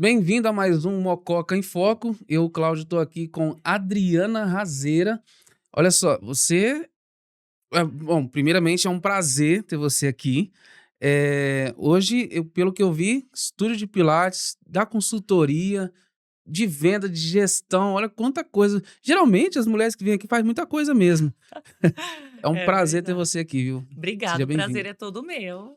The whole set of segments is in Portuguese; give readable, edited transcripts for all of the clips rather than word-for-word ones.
Bem-vindo a mais um Mococa em Foco. Eu, Cláudio, estou aqui com Adriana Razeira. Olha só, bom, primeiramente é um prazer ter você aqui. Hoje, pelo que eu vi, estúdio de Pilates, da consultoria, de venda, de gestão, olha quanta coisa. Geralmente as mulheres que vêm aqui fazem muita coisa mesmo. É um É prazer ter verdade. você aqui, viu? Seja Obrigada, o prazer bem-vindo. é todo meu.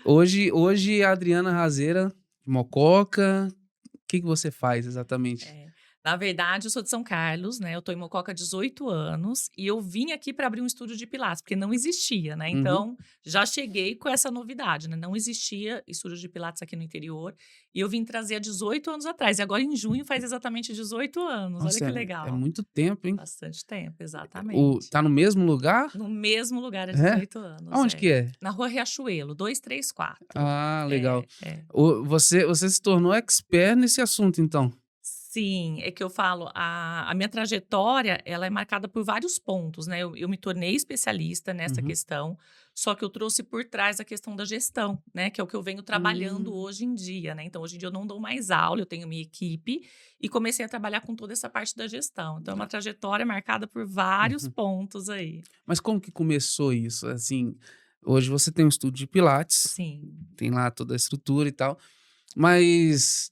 Hoje a Adriana Razeira, de Mococa, o que você faz exatamente? É. Na verdade, eu sou de São Carlos, né, eu tô em Mococa há 18 anos, e eu vim aqui para abrir um estúdio de pilates, porque não existia, né, Uhum. então já cheguei com essa novidade, né, não existia estúdio de pilates aqui no interior, e eu vim trazer há 18 anos atrás, e agora em junho faz exatamente 18 anos, olha Nossa, que é legal. muito tempo, hein? Bastante tempo, exatamente. Tá no mesmo lugar? No mesmo lugar há É? 18 anos, Aonde é. que é? Na Rua Riachuelo, 234. Ah, legal. É, é. Você se tornou expert nesse assunto, então? Sim, é que eu falo, a minha trajetória, ela é marcada por vários pontos, né, eu me tornei especialista nessa Uhum. questão, só que eu trouxe por trás a questão da gestão, né, que é o que eu venho trabalhando Hum, hoje em dia, né, então hoje em dia eu não dou mais aula, eu tenho minha equipe, e comecei a trabalhar com toda essa parte da gestão, então é uma trajetória marcada por vários uhum. pontos aí. Mas como que começou isso? Assim, hoje você tem um estúdio de pilates, Sim, tem lá toda a estrutura e tal, mas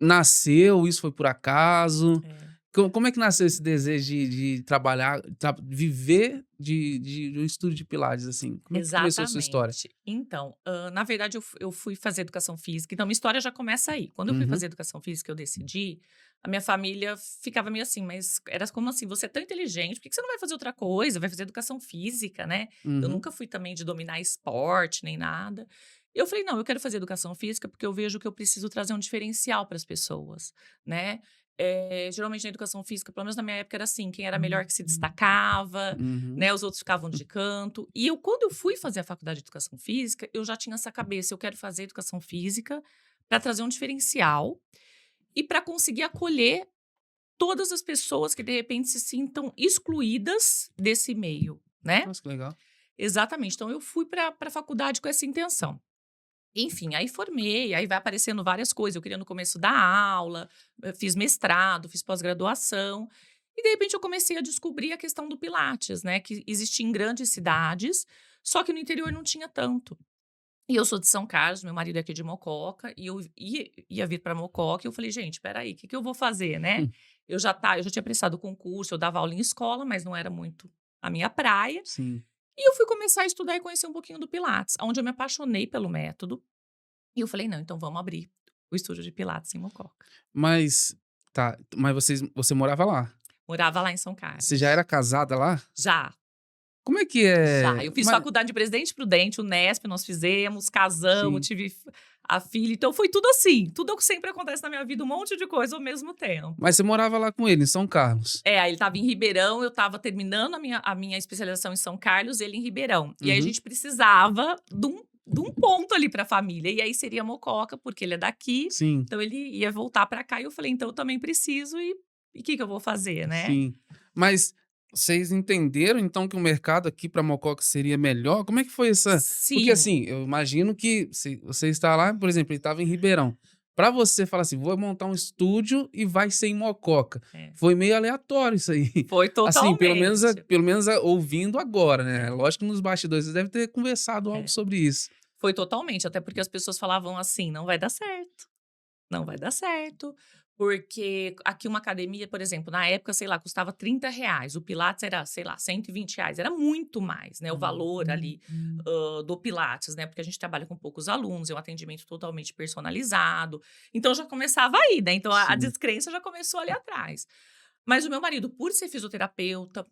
nasceu, isso foi por acaso? é. Como é que nasceu esse desejo de trabalhar, viver de um estúdio de pilates, assim? Como é que começou a sua história? Exatamente. Então, na verdade eu fui fazer educação física, então minha história já começa aí. Quando eu fui Uhum, fazer educação física, eu decidi, a minha família ficava meio assim, mas era como assim, você é tão inteligente, por que que você não vai fazer outra coisa? Vai fazer educação física, né? Eu uhum, nunca fui também de dominar esporte nem nada. Eu falei, não, eu quero fazer educação física porque eu vejo que eu preciso trazer um diferencial para as pessoas, né? Geralmente na educação física, pelo menos na minha época, era assim: quem era melhor que se destacava, uhum. né, os outros ficavam de canto. E quando eu fui fazer a faculdade de educação física, eu já tinha essa cabeça, eu quero fazer educação física para trazer um diferencial e para conseguir acolher todas as pessoas que de repente se sintam excluídas desse meio, né? Nossa, que legal. Exatamente. Então eu fui para a faculdade com essa intenção. Enfim, aí formei, aí vai aparecendo várias coisas. Eu queria no começo dar aula, fiz mestrado, fiz pós-graduação. E de repente eu comecei a descobrir a questão do Pilates, né? Que existia em grandes cidades, só que no interior não tinha tanto. E eu sou de São Carlos, meu marido é aqui de Mococa, e eu ia vir para Mococa, e eu falei, gente, peraí, o que, que eu vou fazer, né? Hum, Eu já tinha prestado concurso, eu dava aula em escola, mas não era muito a minha praia. sim. E eu fui começar a estudar e conhecer um pouquinho do Pilates, onde eu me apaixonei pelo método. E eu falei: "Não, então vamos abrir o estúdio de pilates em Mococa". Mas mas você morava lá? Morava lá em São Você já Carlos. era casada lá? Já, Como é que já. é? Eu fiz faculdade de Presidente Prudente, Unesp, nós fizemos, casamos, Sim. tive a filha, então foi tudo assim, tudo o que sempre acontece na minha vida, um monte de coisa ao mesmo Mas tempo. você morava lá com ele, em São Carlos? Aí ele estava em Ribeirão, eu estava terminando a minha especialização em São Carlos, ele em Ribeirão. E aí a Uhum, gente precisava de um ponto ali para a família, e aí seria Mococa, porque ele é daqui, sim, então ele ia voltar para cá, e eu falei: "Então eu também preciso e o que que eu vou fazer, né?". sim. Mas vocês entenderam então que o mercado aqui para Mococa seria melhor? Como é que foi essa porque Sim, assim, eu imagino que se você está lá, por exemplo, ele estava em Ribeirão. Para você falar assim: "Vou montar um estúdio e vai ser em Mococa", é. foi meio aleatório isso aí. Foi Assim, totalmente. ouvindo agora, né. É, Lógico que nos bastidores você deve ter conversado algo é. sobre isso. Foi totalmente, até porque as pessoas falavam assim: "Não vai dar certo". Não vai dar certo, porque aqui uma academia, por exemplo, na época, sei lá, custava R$ 30, o pilates era, sei lá, R$ 120, era muito mais, né, o valor ali, do pilates, né, porque a gente trabalha com poucos alunos, é um atendimento totalmente personalizado, então já começava aí, né, então a Sim. descrença já começou ali atrás. Mas o meu marido, por ser fisioterapeuta,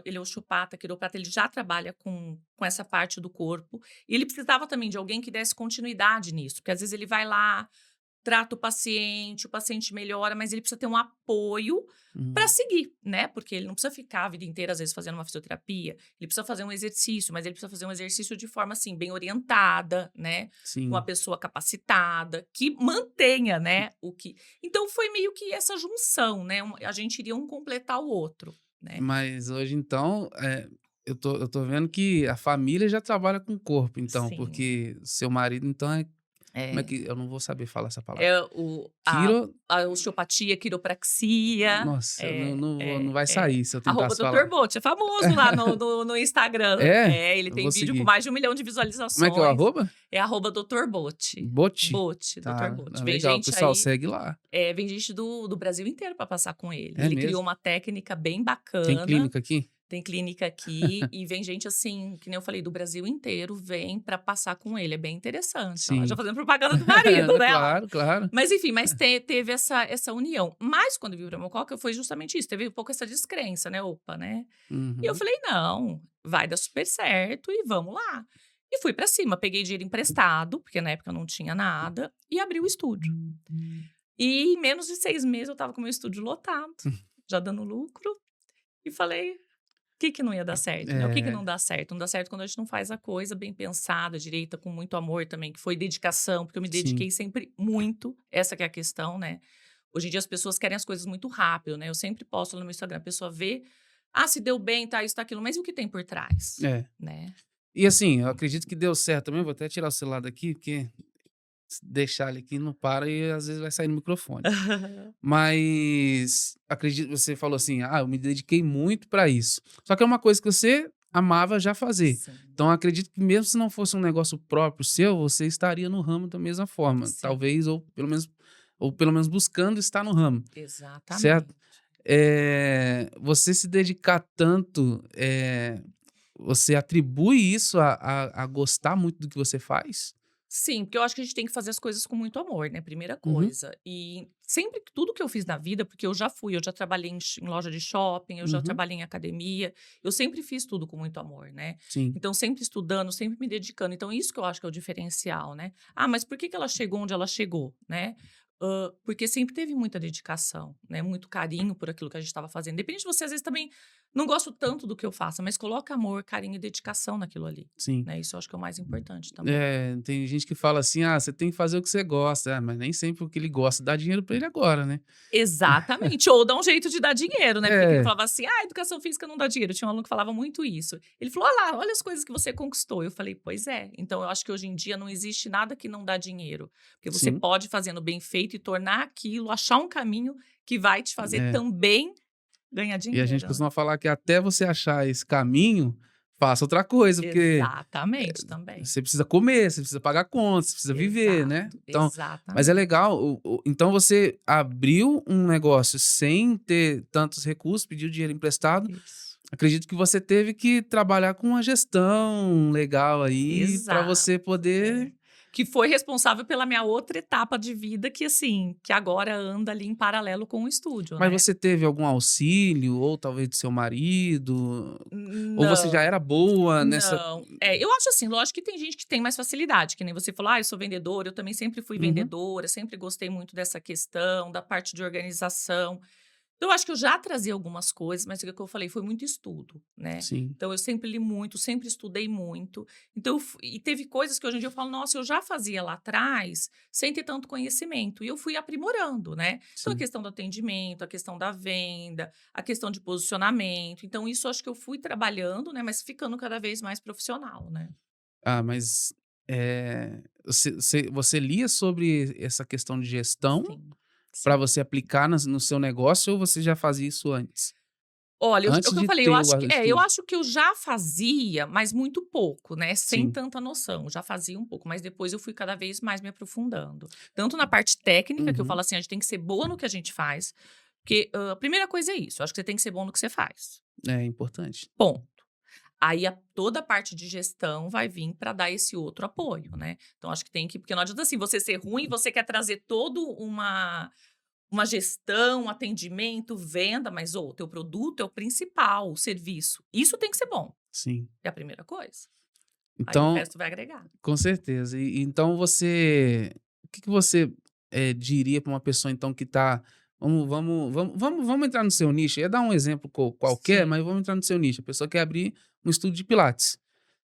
ele é osteopata, quiroprata, ele já trabalha com essa parte do corpo, e ele precisava também de alguém que desse continuidade nisso, porque às vezes ele vai lá, trata o paciente melhora, mas ele precisa ter um apoio para Hum, seguir, né, porque ele não precisa ficar a vida inteira, às vezes, fazendo uma fisioterapia, ele precisa fazer um exercício, mas ele precisa fazer um exercício de forma, assim, bem orientada, né, com uma sim. pessoa capacitada, que mantenha, né, o que então foi meio que essa junção, né, a gente iria um completar o outro, né. Mas hoje então, eu tô vendo que a família já trabalha com o corpo então, Sim. porque seu marido então Como é É. que eu não vou saber falar essa palavra? É Quiro a osteopatia, quiropraxia, Nossa, eu não vai é. sair se eu Arroba tentasse Dr. falar. Bote, é famoso lá no Instagram. É? Ele Eu tem vou vídeo com seguir. mais de 1 milhão de Como é que é o visualizações. arroba? É arroba Dr. Bote. Bote? Bote, Dr. Tá, Bote. Vem legal. gente Pessoal, aí, segue lá. vem gente do Brasil inteiro para passar com ele. É Ele criou mesmo? uma técnica bem Tem bacana. clínica aqui? Tem clínica aqui e vem gente assim, que nem eu falei, do Brasil inteiro, vem para passar com ele. É bem interessante. Ó, já Sim. fazendo propaganda do marido, né? Ó. Claro, claro. Mas enfim, teve essa união. Mas quando eu vi o pneumococo, foi justamente isso. Teve um pouco essa descrença, né? Opa, né? E eu Uhum. falei, não, vai dar super certo e vamos lá. E fui para cima, peguei dinheiro emprestado, porque na época eu não tinha nada, e abri o estúdio. E em menos de 6 meses eu tava com o meu estúdio lotado, já dando lucro. E falei, o que não ia dar certo, né? O que É, não dá certo? Não dá certo quando a gente não faz a coisa bem pensada, direita, com muito amor também, que foi dedicação, porque eu me sim. dediquei sempre muito, essa que é a questão, né? Hoje em dia as pessoas querem as coisas muito rápido, né? Eu sempre posto lá no meu Instagram, a pessoa vê, se deu bem, tá, isso, tá, aquilo, mas e o que tem por trás, É. né? E assim, eu acredito que deu certo também. Vou até tirar o celular daqui, porque se deixar ele aqui não para e às vezes vai sair no microfone. Mas acredito, você falou assim: "Ah, eu me dediquei muito para isso". Só que é uma coisa que você amava já fazer. Sim, Então acredito que mesmo se não fosse um negócio próprio seu, você estaria no ramo da mesma forma, sim, talvez ou pelo menos buscando estar no ramo, certo? exatamente. Você se dedicar tanto, você atribui isso a gostar muito do que você faz? Sim, porque eu acho que a gente tem que fazer as coisas com muito amor, né, primeira Uhum, coisa. E sempre que tudo que eu fiz na vida, porque eu já trabalhei em loja de shopping, eu já uhum, trabalhei em academia, eu sempre fiz tudo com muito amor, né. sim, Então sempre estudando, sempre me dedicando, então isso que eu acho que é o diferencial, né. Ah, mas por que ela chegou onde ela chegou, né. Porque sempre teve muita dedicação, né, muito carinho por aquilo que a gente estava fazendo. Depende de você, às vezes, também não gosto tanto do que eu faço, mas coloca amor, carinho e dedicação naquilo ali, sim. né, isso eu acho que é o mais importante também. Tem gente que fala assim: "Ah, você tem que fazer o que você gosta", mas nem sempre o que ele gosta dá dinheiro pra ele agora, né. Exatamente, ou dá um jeito de dar dinheiro, né, porque quem É, falava assim: "Ah, educação física não dá dinheiro", tinha um aluno que falava muito isso. Ele falou: "Olha lá, olha as coisas que você conquistou", eu falei: "Pois é", então eu acho que hoje em dia não existe nada que não dá dinheiro, porque você sim, pode fazendo bem feito e tornar aquilo, achar um caminho que vai te fazer é. também ganhar E a gente dinheiro, né. costuma falar que até você achar esse caminho, faça outra coisa, porque Exatamente, também. você precisa comer, você precisa pagar contas, você precisa viver, né. Exato, Então mas é exatamente. legal, então você abriu um negócio sem ter tantos recursos, pediu dinheiro emprestado. Isso. Acredito que você teve que trabalhar com uma gestão legal aí para Exato, você é. poder. Que foi responsável pela minha outra etapa de vida que, assim, que agora anda ali em paralelo com o estúdio, Mas né. você teve algum auxílio ou talvez do seu marido? Ou você já Não, era boa nessa. não. Eu acho assim, lógico que tem gente que tem mais facilidade, que nem você falou: "Ah, eu sou vendedora", eu também sempre fui Uhum, vendedora, sempre gostei muito dessa questão, da parte de organização. Então, eu acho que eu já trazia algumas coisas, mas é o que eu falei, foi muito estudo, né. sim, Então eu sempre li muito, sempre estudei muito. Então e teve coisas que hoje em dia eu falo: "Nossa, eu já fazia lá atrás, sem ter tanto conhecimento", e eu fui aprimorando, né. Então a sim. questão do atendimento, a questão da venda, a questão de posicionamento, então isso eu acho que eu fui trabalhando, né, mas ficando cada vez mais profissional, né. Ah, mas, você lia sobre essa questão de gestão Sim, para sim. você aplicar no seu negócio ou você já fazia isso antes? Olha, é o Antes que eu de falei, eu ter acho o que eu estúdio? acho que eu já fazia, mas muito pouco, né, sem Sim. tanta noção, já fazia um pouco, mas depois eu fui cada vez mais me aprofundando. Tanto na parte técnica, que eu Uhum. falo assim, a gente tem que ser boa no que a gente faz, porque, a primeira coisa é isso, eu acho que você tem que ser bom no que você faz, É importante. ponto. Aí toda a parte de gestão vai vir para dar esse outro apoio, né. Então acho que tem que porque não adianta assim, você ser ruim, você quer trazer todo uma gestão, um atendimento, venda, mas o teu produto é o principal, o serviço. Isso tem que ser bom, Sim. é a primeira coisa. Aí o Então, resto vai agregar. com certeza. Então você o que que você, diria para uma pessoa então que tá vamos entrar no seu nicho, eu ia dar um exemplo qualquer, mas Sim. vamos entrar no seu nicho, a pessoa quer abrir um estúdio de pilates.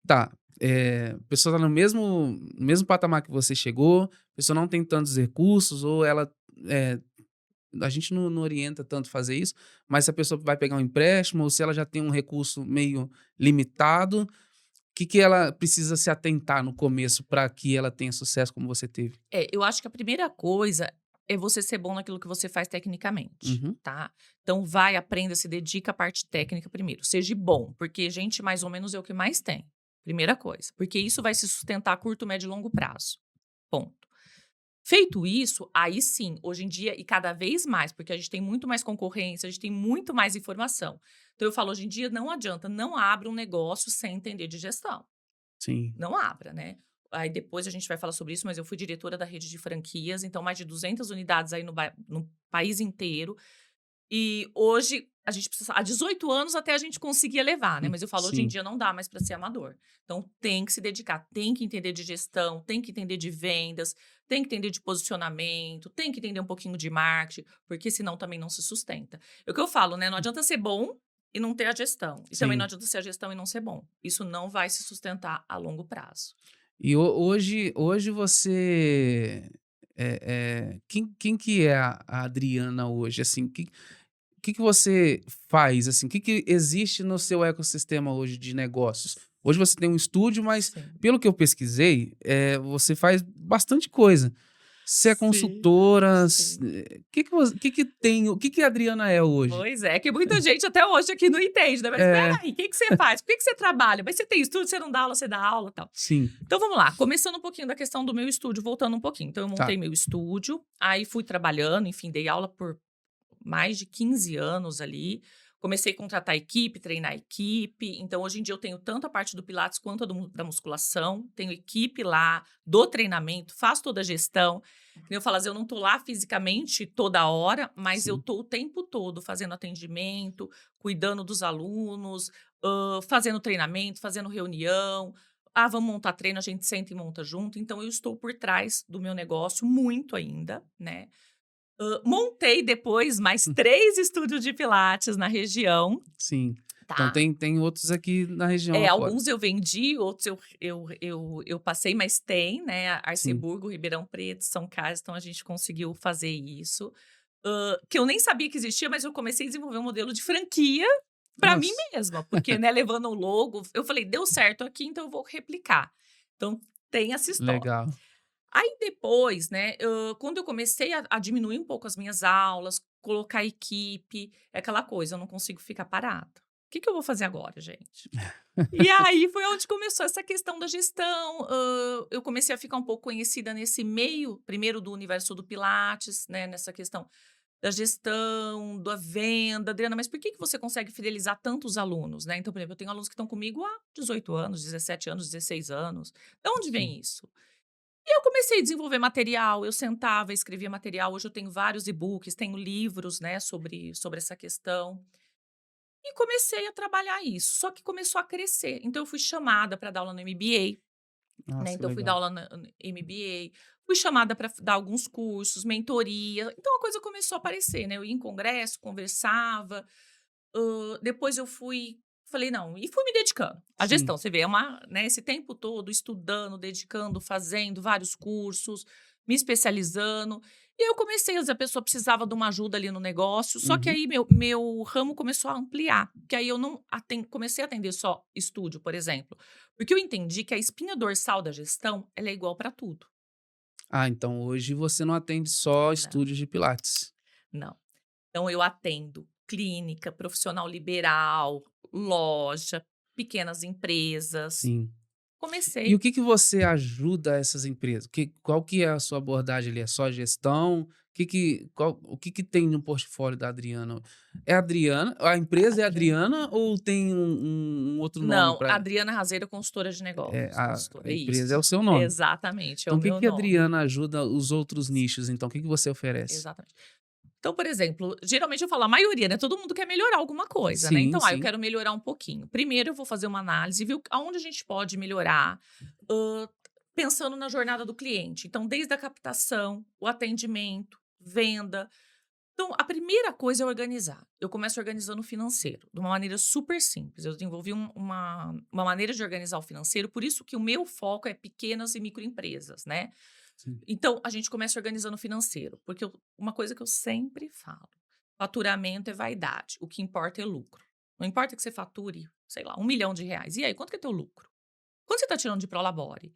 Tá, a pessoa tá no mesmo patamar que você chegou, a pessoa não tem tantos recursos ou ela, eh, a gente não orienta tanto fazer isso, mas se a pessoa vai pegar um empréstimo ou se ela já tem um recurso meio limitado, que ela precisa se atentar no começo para que ela tenha sucesso como você teve? Eu acho que a primeira coisa é você ser bom naquilo que você faz tecnicamente, Uhum. tá? Então vai, aprenda, se dedica à parte técnica primeiro. Seja bom, porque gente mais ou menos é o que mais tem. Primeira coisa, porque isso vai se sustentar a curto, médio e longo prazo. Ponto. Feito isso, aí sim, hoje em dia, e cada vez mais, porque a gente tem muito mais concorrência, a gente tem muito mais informação. Então eu falo, hoje em dia não adianta, não abra um negócio sem entender de gestão. Sim. Não abra, né. Aí depois a gente vai falar sobre isso, mas eu fui diretora da rede de franquias, então mais de 200 unidades aí no país inteiro. E hoje a gente precisa há 18 anos até a gente conseguia levar, né, mas eu falo, hoje em Sim, dia não dá mais para ser amador. Então tem que se dedicar, tem que entender de gestão, tem que entender de vendas, tem que entender de posicionamento, tem que entender um pouquinho de marketing, porque senão também não se sustenta. É o que eu falo, né, não adianta ser bom e não ter a gestão, e também não sim. adianta ser a gestão e não ser bom. Isso não vai se sustentar a longo prazo. E hoje você, quem que é a Adriana hoje, assim? Que você faz, assim? Que existe no seu ecossistema hoje de negócios? Hoje você tem um estúdio, mas Sim. pelo que eu pesquisei, você faz bastante coisa. Você é Sim, consultora, sim. que você que tem que a Adriana é hoje? Pois é, que muita gente até hoje aqui não entende, né, mas espera É, aí, o que que você faz? Por que que você trabalha? Mas você tem estúdio, você não dá aula, você dá aula, tal. sim, Então vamos lá, começando um pouquinho da questão do meu estúdio, voltando um pouquinho. Então eu tá, montei meu estúdio, aí fui trabalhando, enfim, dei aula por mais de 15 anos ali. Comecei a contratar equipe, treinar equipe. Então, hoje em dia, eu tenho tanto a parte do Pilates quanto a da musculação. Tenho equipe lá, do treinamento, faço toda a gestão. Que nem eu falo, eu não estou lá fisicamente toda hora, mas eu sim. estou o tempo todo fazendo atendimento, cuidando dos alunos, fazendo treinamento, fazendo reunião. Ah, vamos montar treino, a gente senta e monta junto. Então, eu estou por trás do meu negócio muito ainda, né? Montei depois mais Hum, 3 estúdios de pilates na região, sim. Então tá. tem outros aqui na região afora. Alguns eu vendi, outros eu passei, mas tem, né, Sim. Arceburgo, Ribeirão Preto, São Carlos, então a gente conseguiu fazer isso. Que eu nem sabia que existia, mas eu comecei a desenvolver um modelo de franquia para mim Nossa, mesma, porque, né, levando o logo, eu falei: "Deu certo aqui, então eu vou replicar". Então tem essa história. legal. Aí depois, né, quando eu comecei a diminuir um pouco as minhas aulas, colocar equipe, é aquela coisa, eu não consigo ficar parada. O que que eu vou fazer agora, gente? E aí foi onde começou essa questão da gestão, eu comecei a ficar um pouco conhecida nesse meio, primeiro do universo do pilates, né, nessa questão da gestão, da venda. "Adriana, mas por que que você consegue fidelizar tantos alunos?", né. Então, por exemplo, eu tenho alunos que estão comigo há 18 anos, 17 anos, 16 anos. De onde Sim. vem isso? E eu comecei a desenvolver material, eu sentava, escrevia material, hoje eu tenho vários e-books, tenho livros, né, sobre essa questão. E comecei a trabalhar isso, só que começou a crescer, então eu fui chamada para dar aula no MBA, né, Nossa, então eu fui dar legal. aula no MBA, fui chamada para dar alguns cursos, mentoria, então a coisa começou a aparecer, né, eu ia em congresso, conversava, depois eu falei: "Não", e fui me dedicando. A Sim. gestão, você vê, é uma, né, esse tempo todo estudando, dedicando, fazendo vários cursos, me especializando. E aí eu comecei, às vezes a pessoa precisava de uma ajuda ali no negócio, só que Uhum. aí meu ramo começou a ampliar, que aí eu não comecei a atender só estúdio, por exemplo, porque eu entendi que a espinha dorsal da gestão, ela é igual para tudo. Ah, então hoje você não atende só Não, estúdios de pilates. não. Então eu atendo clínica, profissional liberal, loja, pequenas empresas. Sim. E o Comecei. que você ajuda essas empresas? Qual que é a sua abordagem ali? É só gestão? O que tem no portfólio da Adriana? É Adriana? A empresa é Adriana. Adriana ou tem um outro nome Não, para Adriana Razeira, consultora de negócios, a consultora, empresa é o isso. seu nome. Exatamente, é Então o o que meu que a nome. Adriana ajuda os outros nichos então? O que que você oferece? Exatamente. Então, por exemplo, geralmente eu falo a maioria, né, todo mundo quer melhorar alguma coisa, né, Sim, então, eu sim. quero melhorar um pouquinho. Primeiro eu vou fazer uma análise, ver aonde a gente pode melhorar, hã, pensando na jornada do cliente. Então, desde a captação, o atendimento, venda. Então, a primeira coisa é organizar. Eu começo organizando o financeiro, de uma maneira super simples. Eu desenvolvi uma maneira de organizar o financeiro, por isso que o meu foco é pequenas e microempresas, né. Sim. Então, a gente começa organizando o financeiro, porque uma coisa que eu sempre falo: faturamento é vaidade, o que importa é lucro. Não importa que você fature, sei lá, R$ 1.000.000. E aí, quanto que é teu lucro? Quando você está tirando de Prolabore,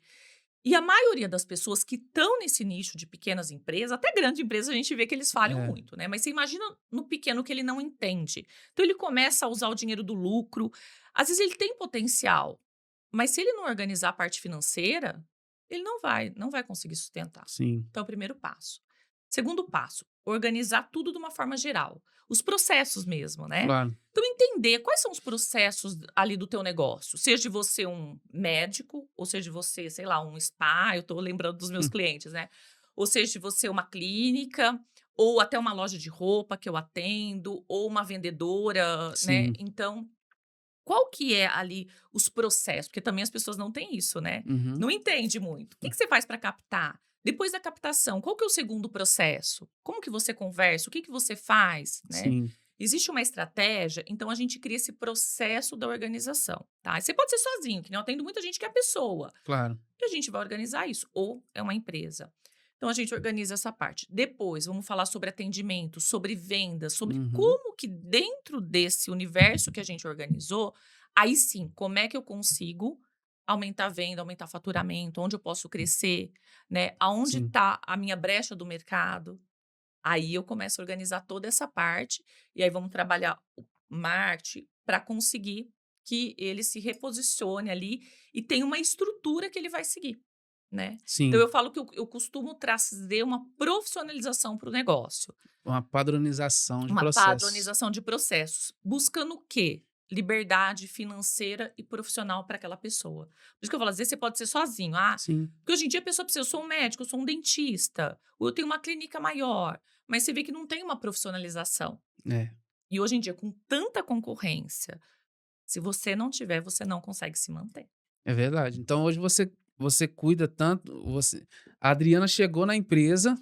e a maioria das pessoas que estão nesse nicho de pequenas empresas, até grande empresa, a gente vê que eles falham É, muito, né? Mas você imagina no pequeno que ele não entende. Então ele começa a usar o dinheiro do lucro. Às vezes ele tem potencial, mas se ele não organizar a parte financeira, ele não vai conseguir sustentar. sim, Então, é o primeiro passo. Segundo passo, organizar tudo de uma forma geral. Os processos mesmo, né? claro. Então, entender quais são os processos ali do teu negócio. Seja de você um médico, ou seja de você, sei lá, um spa, eu estou lembrando dos meus Hum, clientes, né? Ou seja de você uma clínica, ou até uma loja de roupa que eu atendo, ou uma vendedora, né? sim. Então, qual que é ali os processos? Porque também as pessoas não têm isso, né? Uhum, Não entende muito. O que você faz para captar? Depois da captação, qual que é o segundo processo? Como que você conversa? O que você faz, né? sim, Existe uma estratégia, então a gente cria esse processo da organização, tá? E você pode ser sozinho, que não atendo muita gente que é a pessoa. claro. E a gente vai organizar isso, ou é uma empresa. Então a gente organiza essa parte. Depois, vamos falar sobre atendimento, sobre vendas, sobre Uhum, como que dentro desse universo que a gente organizou, aí sim, como é que eu consigo aumentar a venda, aumentar o faturamento, onde eu posso crescer, né? Aonde sim, está a minha brecha do mercado? Aí eu começo a organizar toda essa parte e aí vamos trabalhar o marketing para conseguir que ele se reposicione ali e tenha uma estrutura que ele vai seguir, né. Então sim. eu falo que eu costumo trazer uma profissionalização para o negócio, Uma padronização de uma processos. padronização de processos, buscando o quê? Liberdade financeira e profissional para aquela pessoa. Por isso que eu falo, às vezes você pode ser sozinho, Sim, porque hoje em dia a pessoa precisa, eu sou um médico, eu sou um dentista, ou eu tenho uma clínica maior, mas você vê que não tem uma profissionalização. é, E hoje em dia, com tanta concorrência, se você não tiver, você não consegue se manter. é verdade. Então hoje você cuida tanto, a Adriana chegou na empresa,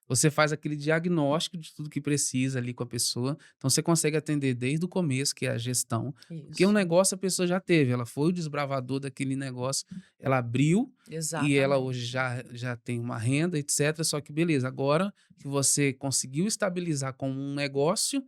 você faz aquele diagnóstico de tudo que precisa ali com a pessoa, então você consegue atender desde o começo, que é a gestão, porque o Isso, negócio a pessoa já teve, ela foi o desbravador daquele negócio, ela abriu e ela hoje exatamente. já tem uma renda, etc. Só que beleza, agora que você conseguiu estabilizar como um negócio,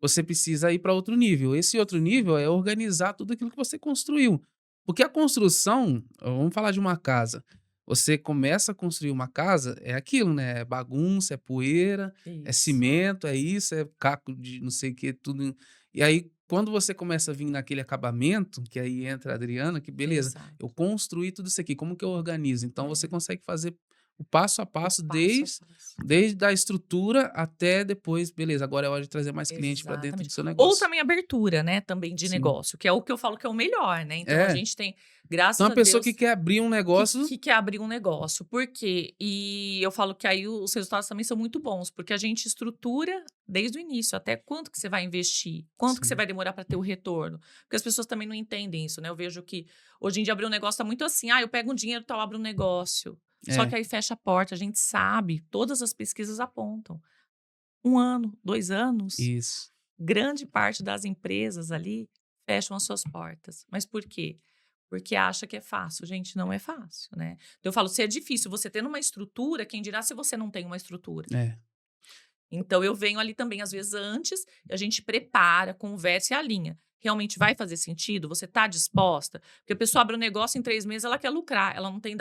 você precisa ir para outro nível. Esse outro nível é organizar tudo aquilo que você construiu. Porque a construção, vamos falar de uma casa. Você começa a construir uma casa, é aquilo, né? É bagunça, é poeira, é Isso, cimento, é isso, é caco de não sei o que, tudo. E aí, quando você começa a vir naquele acabamento, que aí entra a Adriana, que beleza, eu exato. construí tudo isso aqui, como que eu organizo? Então você É, consegue fazer o passo a o passo passo a desde passo. Desde a estrutura até depois, beleza, agora é hora de trazer mais cliente para dentro do Exatamente. seu Ou negócio. também abertura, né, também de Sim. negócio, que é o que eu falo que é o melhor, né. Então a É. gente tem, Então graças a a pessoa que Deus, quer abrir um que negócio que quer abrir um negócio. Por quê? E eu falo que aí os resultados também são muito bons, porque a gente estrutura desde o início, até quanto que você vai investir, quanto que você sim, vai demorar para ter o retorno. Porque as pessoas também não entendem isso, né. Eu vejo que hoje em dia abrir um negócio tá muito assim: "Ah, eu pego um dinheiro, tal, abro um negócio". Só que é, aí fecha a porta, a gente sabe, todas as pesquisas apontam. 1 ano, 2 anos, isso. grande parte das empresas ali fecham as suas portas. Mas por quê? Porque acha que é fácil. Gente, não é fácil, né. Então eu falo, se é difícil você tendo uma estrutura, quem dirá se você não tem uma estrutura? É, Então eu venho ali também, às vezes, antes, a gente prepara, conversa e alinha. Realmente vai fazer sentido? Você está disposta? Porque a pessoa abre um negócio em 3 meses, ela quer lucrar, ela não tem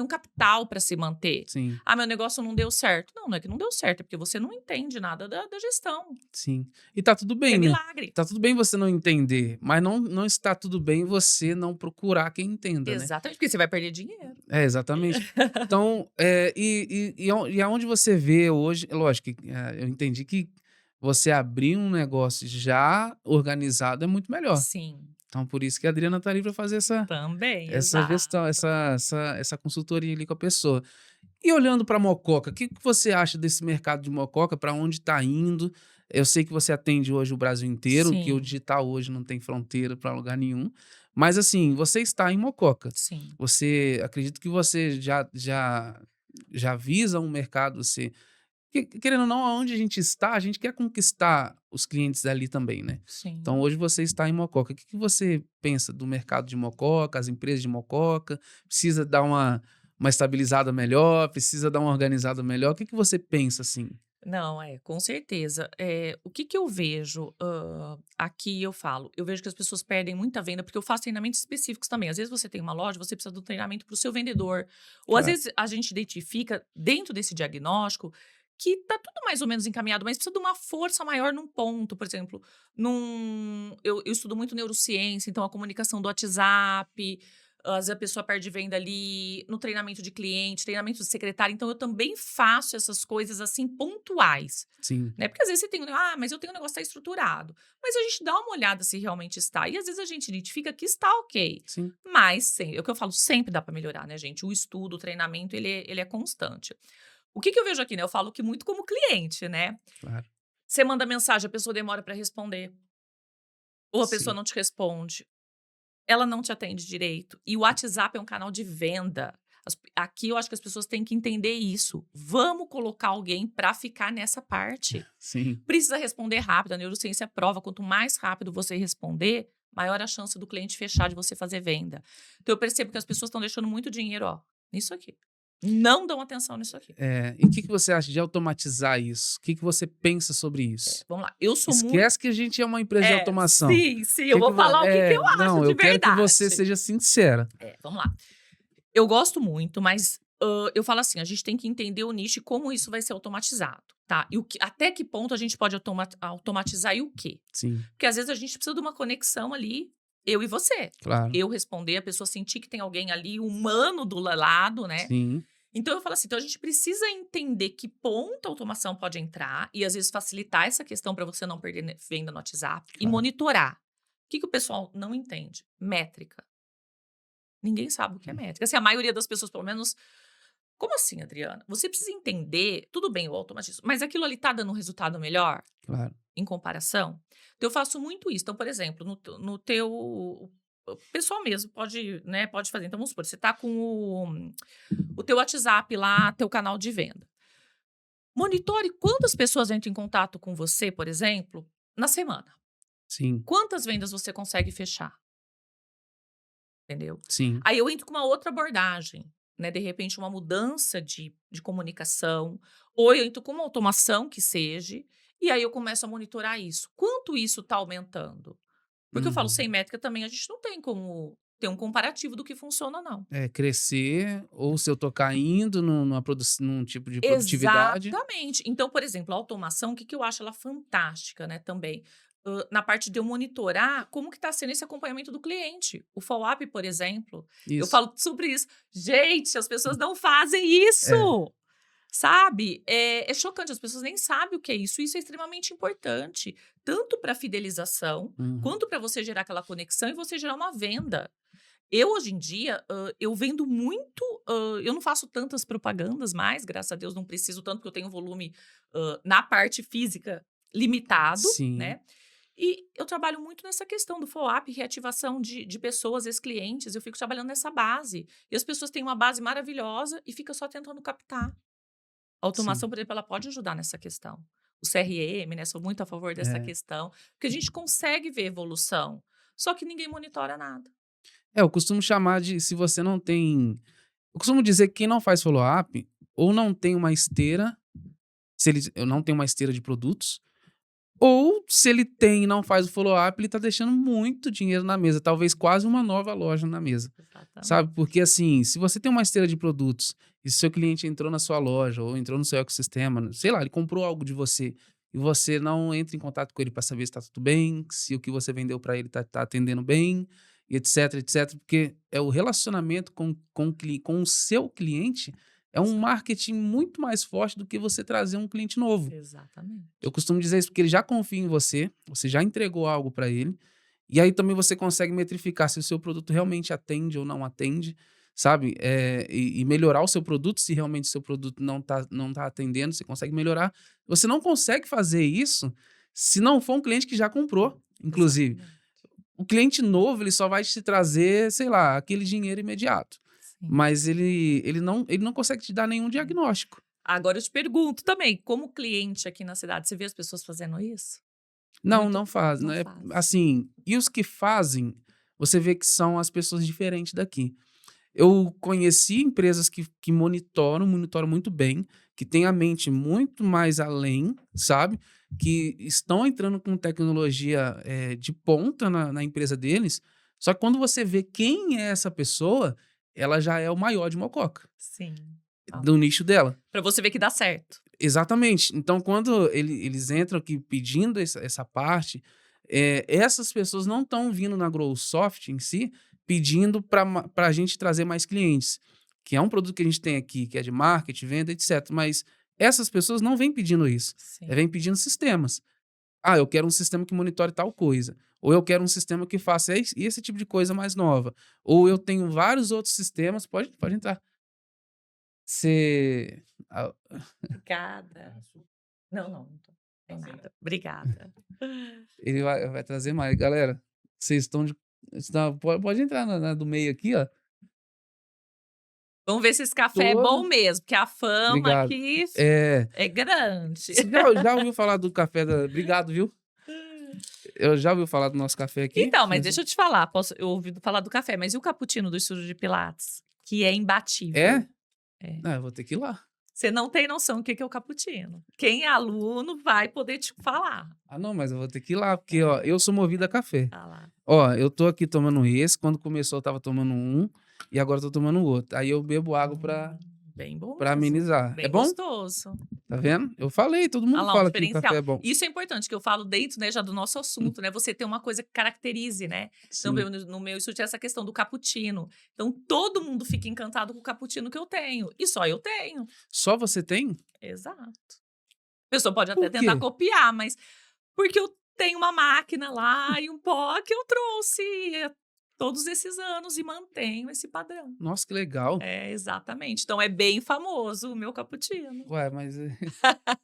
um capital para se manter. sim, "Ah, meu negócio não deu certo". Não, não é que não deu certo, é porque você não entende nada da gestão. sim. E tá tudo É bem, né. milagre. Tá tudo bem você não entender, mas não está tudo bem você não procurar quem entenda, né. Exatamente, porque você vai perder dinheiro. É, exatamente. Então, e aonde você vê hoje lógico que, eu entendi que você abrir um negócio já organizado é muito melhor. Sim, Então por isso que a Adriana tá ali pra fazer também, essa gestão, exato. essa consultoria ali com a pessoa. E olhando para Mococa, o que que você acha desse mercado de Mococa, para onde está indo? Eu sei que você atende hoje o Brasil inteiro, que o Sim, digital hoje não tem fronteira para lugar nenhum, mas assim, você está em Mococa. sim, Você acredito que você já visa um mercado, você querendo ou não, aonde a gente está, a gente quer conquistar os clientes ali também, né. Então sim. hoje você está em Mococa. O que que você pensa do mercado de Mococa, as empresas de Mococa? Precisa dar uma estabilizada melhor? Precisa dar uma organizada melhor? O que que você pensa, assim? Não, com certeza. O que que eu vejo, aqui eu falo, eu vejo que as pessoas perdem muita venda, porque eu faço treinamentos específicos também. Às vezes você tem uma loja, você precisa do treinamento para o seu vendedor. Ou às Claro. vezes a gente identifica dentro desse diagnóstico que tá tudo mais ou menos encaminhado, mas precisa de uma força maior num ponto. Por exemplo, eu estudo muito neurociência, então a comunicação do WhatsApp, às vezes a pessoa perde venda ali no treinamento de cliente, treinamento de secretária. Então eu também faço essas coisas assim pontuais, Sim, né? Porque às vezes você tem, mas eu tenho um negócio que está estruturado. Mas a gente dá uma olhada se realmente está. E às vezes a gente identifica que está ok. sim, Mas, é o que eu falo, sempre dá para melhorar, né, gente? O estudo, o treinamento, ele é constante. O que que eu vejo aqui, né? Eu falo que muito como cliente, né? claro. Você manda mensagem, a pessoa demora para responder. Ou a pessoa Sim. não te responde. Ela não te atende direito. E o WhatsApp é um canal de venda. Aqui eu acho que as pessoas têm que entender isso. Vamos colocar alguém para ficar nessa parte. Sim. Precisa responder rápido. A neurociência prova, quanto mais rápido você responder, maior a chance do cliente fechar, de você fazer venda. Então eu percebo que as pessoas estão deixando muito dinheiro, nisso aqui. Não dão atenção nisso aqui. E o que que você acha de automatizar isso? O que que você pensa sobre isso? Vamos lá. Eu sou muito. Esquece que a gente é uma empresa de automação. Sim, sim. Eu vou falar o que que eu acho Não, de eu quero que você verdade. seja sincera. Vamos lá. Eu gosto muito, mas eu falo assim: a gente tem que entender o nicho e como isso vai ser automatizado, tá? E até que ponto a gente pode automatizar e o quê? Sim, Porque às vezes a gente precisa de uma conexão ali, eu e você. claro. Eu responder, a pessoa sentir que tem alguém ali humano do lado, né? Sim, Então eu falo assim: então a gente precisa entender que ponto a automação pode entrar e às vezes facilitar essa questão para você não perder venda no WhatsApp e claro. monitorar. O que que o pessoal não entende? Métrica. Ninguém sabe o que é métrica. Assim, a maioria das pessoas, pelo menos. Como assim, Adriana? Você precisa entender, tudo bem o automatismo, mas aquilo ali tá dando um resultado melhor Claro. em comparação? Então, eu faço muito isso. Então, por exemplo, no teu. O pessoal mesmo pode, né, pode fazer. Então, vamos supor, você tá com o teu WhatsApp lá, teu canal de venda. Monitore quantas pessoas entram em contato com você, por exemplo, na semana. Sim, Quantas vendas você consegue fechar? Entendeu? sim. Aí eu entro com uma outra abordagem, né, de repente uma mudança de comunicação, ou eu entro com uma automação que seja, e aí eu começo a monitorar isso. Quanto isso está aumentando? Porque eu falo, Uhum. sem métrica também a gente não tem como ter um comparativo do que funciona ou não. Crescer, ou se eu tô caindo num tipo de produtividade. Exatamente. Então, por exemplo, a automação, o que que eu acho ela fantástica, né, também, na parte de eu monitorar como que está sendo esse acompanhamento do cliente. O follow-up, por exemplo, eu Isso. falo sobre isso. Gente, as pessoas não fazem É. isso, sabe? É chocante, as pessoas nem sabem o que é isso. Isso é extremamente importante, tanto para fidelização, Uhum. quanto para você gerar aquela conexão e você gerar uma venda. Eu, hoje em dia, eu vendo muito, eu não faço tantas propagandas mais, graças a Deus não preciso tanto, porque eu tenho um volume, na parte física limitado, Sim. né. E eu trabalho muito nessa questão do follow-up, reativação de pessoas, ex-clientes, eu fico trabalhando nessa base. E as pessoas têm uma base maravilhosa e fica só tentando captar. A automação, Sim. por exemplo, ela pode ajudar nessa questão. O CRM, né, sou muito a favor dessa É. questão, porque a gente consegue ver evolução, só que ninguém monitora nada. Eu costumo chamar de se você não tem eu costumo dizer que quem não faz follow-up, ou não tem uma esteira, se ele eu não tenho uma esteira de produtos, ou se ele tem e não faz o follow-up, ele tá deixando muito dinheiro na mesa, talvez quase uma nova loja na mesa, sabe. Exatamente. Porque, assim, se você tem uma esteira de produtos e seu cliente entrou na sua loja ou entrou no seu ecossistema, sei lá, ele comprou algo de você e você não entra em contato com ele para saber se tá tudo bem, se o que você vendeu para ele tá atendendo bem, e etc, etc, porque é o relacionamento com o seu cliente é um marketing muito mais forte do que você trazer um cliente novo. Eu Exatamente. costumo dizer isso porque ele já confia em você, você já entregou algo para ele, e aí também você consegue metrificar se o seu produto realmente atende ou não atende, sabe? E melhorar o seu produto, se realmente o seu produto não tá atendendo, você consegue melhorar. Você não consegue fazer isso se não for um cliente que já comprou, inclusive. Exatamente. O cliente novo, ele só vai te trazer, sei lá, aquele dinheiro imediato. Sim. Mas ele não consegue te dar nenhum diagnóstico. Agora eu te pergunto também, como cliente aqui na cidade, você vê as pessoas fazendo isso? Não, Muito não faz, não né, faz. assim, e os que fazem, você vê que são as pessoas diferentes daqui. Eu conheci empresas que monitoram muito bem, que têm a mente muito mais além, sabe? Que estão entrando com tecnologia de ponta na empresa deles. Só que quando você vê quem é essa pessoa, ela já é o maior de Mococa, Sim. do nicho dela. Pra você ver que dá certo. Exatamente. Então, quando eles entram aqui pedindo essa parte, essas pessoas não estão vindo na Growsoft em si pedindo para a gente trazer mais clientes, que é um produto que a gente tem aqui, que é de marketing, venda, etc. Mas essas pessoas não vêm pedindo isso. Sim. Vêm pedindo sistemas. Ah, eu quero um sistema que monitore tal coisa. Ou eu quero um sistema que faça esse tipo de coisa mais nova. Ou eu tenho vários outros sistemas. Pode entrar. Você. Obrigada. Não tem nada. Obrigada. Ele vai trazer mais. Galera, vocês estão de. Pode entrar na do meio aqui, ó. Vamos ver se esse café é bom mesmo, porque a fama Obrigado. aqui É, é grande. você já ouviu falar do café da. Obrigado, viu? Eu já ouviu falar do nosso café aqui? Então, mas deixa eu te falar. Eu ouvi falar do café, mas e o cappuccino do estúdio de Pilates? Que é imbatível. É? É. Ah, eu vou ter que ir lá. Você não tem noção do que é o cappuccino. Quem é aluno vai poder te falar. Ah, não, mas eu vou ter que ir lá, porque, ó, eu sou movido a café. Ah lá. Ó, eu tô aqui tomando esse, quando começou eu tava tomando um, e agora eu tô tomando outro. Aí eu bebo água Bem bom pra mesmo. amenizar. Bem É bom? gostoso. Tá vendo? Eu falei, todo Ah mundo lá, um fala que o diferencial. café é bom. Isso é importante, que eu falo dentro, né, já do nosso assunto, né? Você ter uma coisa que caracterize, né? Então, Sim. no meu estúdio, essa questão do cappuccino. Então, todo mundo fica encantado com o cappuccino que eu tenho. E só eu tenho. Só você tem? Exato. A pessoa pode Por até tentar quê? copiar, mas porque eu tenho uma máquina lá e um pó que eu trouxe todos esses anos e mantenho esse padrão. Nossa, que legal. É, exatamente. Então, é bem famoso o meu cappuccino. Ué, mas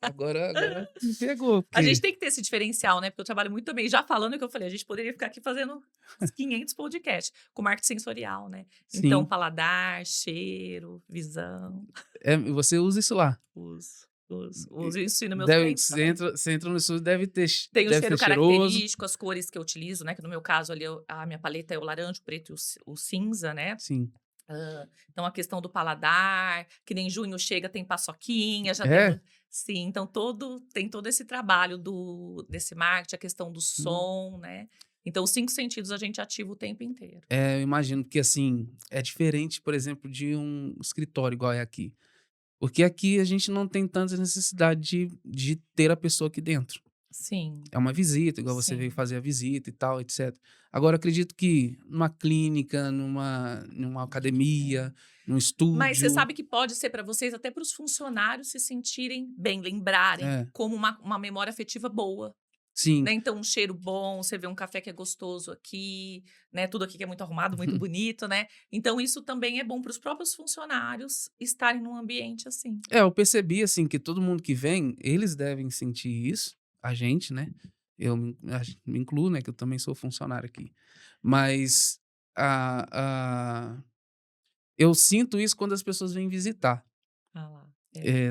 agora me pegou. A Porque... gente tem que ter esse diferencial, né? Porque eu trabalho muito também. Já falando o que eu falei, a gente poderia ficar aqui fazendo uns 500 podcasts com marketing sensorial, né? Então, Sim. paladar, cheiro, visão. Você usa isso lá. Uso e ensino meus Deve, clientes também. você entra no estúdio, deve ter, Tem o deve cheiro ser cheiroso. característico, as cores que eu utilizo, né? Que no meu caso ali, a minha paleta é o laranja, o preto e o cinza, né? Sim. Então, a questão do paladar, que nem junho chega, tem paçoquinha, já É? temos. Sim, então tem todo esse trabalho desse marketing, a questão do som, né? Então, os 5 sentidos a gente ativa o tempo inteiro. Eu imagino, porque assim, é diferente, por exemplo, de um escritório igual é aqui. Porque aqui a gente não tem tanta necessidade de ter a pessoa aqui dentro. Sim. É uma visita, igual você Sim. veio fazer a visita e tal, etc. Agora, acredito que numa clínica, numa academia, num estúdio... Mas você sabe que pode ser para vocês, até para os funcionários se sentirem bem, lembrarem como uma memória afetiva boa. Sim. Né? Então, um cheiro bom, você vê um café que é gostoso aqui, né? Tudo aqui que é muito arrumado, muito bonito, né? Então, isso também é bom para os próprios funcionários estarem num ambiente assim. Eu percebi, assim, que todo mundo que vem, eles devem sentir isso, a gente, né? Eu me incluo, né? Que eu também sou funcionário aqui. Mas eu sinto isso quando as pessoas vêm visitar. Ah lá.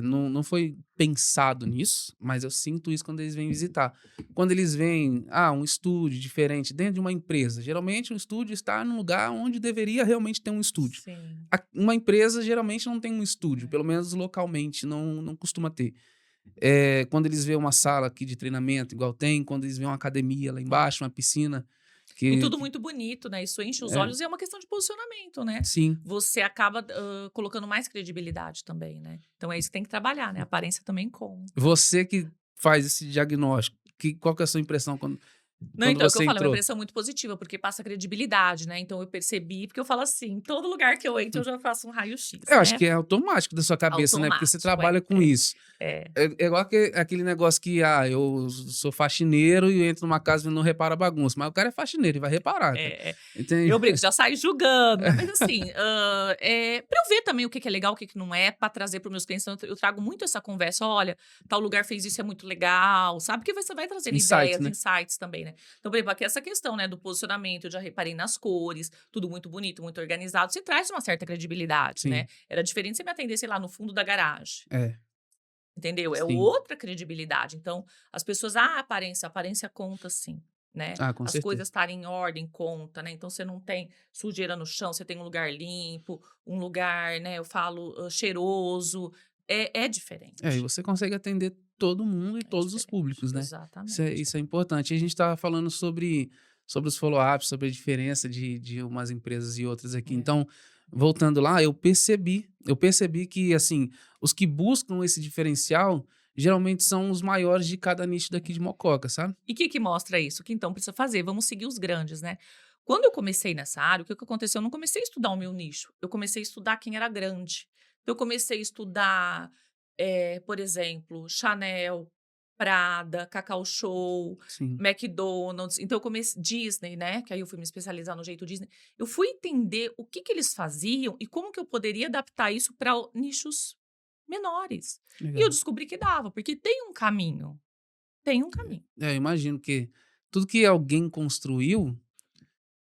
Não foi pensado nisso, mas eu sinto isso quando eles vêm visitar. Quando eles veem, um estúdio diferente dentro de uma empresa. Geralmente, um estúdio está num lugar onde deveria realmente ter um estúdio. Sim. Uma empresa geralmente não tem um estúdio, pelo menos localmente, não costuma ter. Quando eles veem uma sala aqui de treinamento, igual tem, quando eles veem uma academia lá embaixo, uma piscina. E tudo muito bonito, né? Isso enche os olhos e é uma questão de posicionamento, né? Sim. Você acaba colocando mais credibilidade também, né? Então é isso que tem que trabalhar, né? A aparência também conta. Você que faz esse diagnóstico, qual que é a sua impressão quando Então, o que você eu falo, é uma entrou? impressão muito positiva, porque passa credibilidade, né? Então, eu percebi, porque eu falo assim, todo lugar que eu entro, eu já faço um raio-x, Eu né? acho que é automático da sua cabeça, né? Porque você trabalha com isso. É igual aquele negócio que, eu sou faxineiro e entro numa casa e não repara a bagunça. Mas o cara é faxineiro, ele vai reparar. Entende? Eu brinco, já saio julgando. Mas assim, pra eu ver também o que é legal, o que não é, pra trazer pros meus clientes. Então, eu trago muito essa conversa. Olha, tal lugar fez isso, é muito legal, sabe? Porque você vai trazendo ideias, né? insights também, né? Então, por exemplo, aqui essa questão, né, do posicionamento, eu já reparei nas cores, tudo muito bonito, muito organizado. Você traz uma certa credibilidade, né? Era diferente se me atendesse lá no fundo da garagem. Entendeu? É outra credibilidade. Então, as pessoas, a aparência conta sim, né? Com As certeza. coisas estarem em ordem conta, né? Então, você não tem sujeira no chão, você tem um lugar limpo, um lugar, né? Eu falo, cheiroso. É E diferente. você consegue atender todo mundo e É todos os diferente. públicos, né? Exatamente. Isso é importante. E a gente estava falando sobre os follow-ups, sobre a diferença de umas empresas e outras aqui. É. Então, voltando lá, eu percebi que, assim, os que buscam esse diferencial geralmente são os maiores de cada nicho daqui de Mococa, sabe? E o que que mostra isso? O que então precisa fazer? Vamos seguir os grandes, né. Quando eu comecei nessa área, o que que aconteceu? Eu não comecei a estudar o meu nicho, eu comecei a estudar quem era grande. Eu comecei a estudar, por exemplo, Chanel, Prada, Cacau Show, Sim, McDonald's, então eu comecei Disney, né, que aí eu fui me especializar no jeito Disney. Eu fui entender o que que eles faziam e como que eu poderia adaptar isso para nichos menores. E eu legal. descobri que dava, porque tem um caminho, tem um caminho. Eu imagino que tudo que alguém construiu,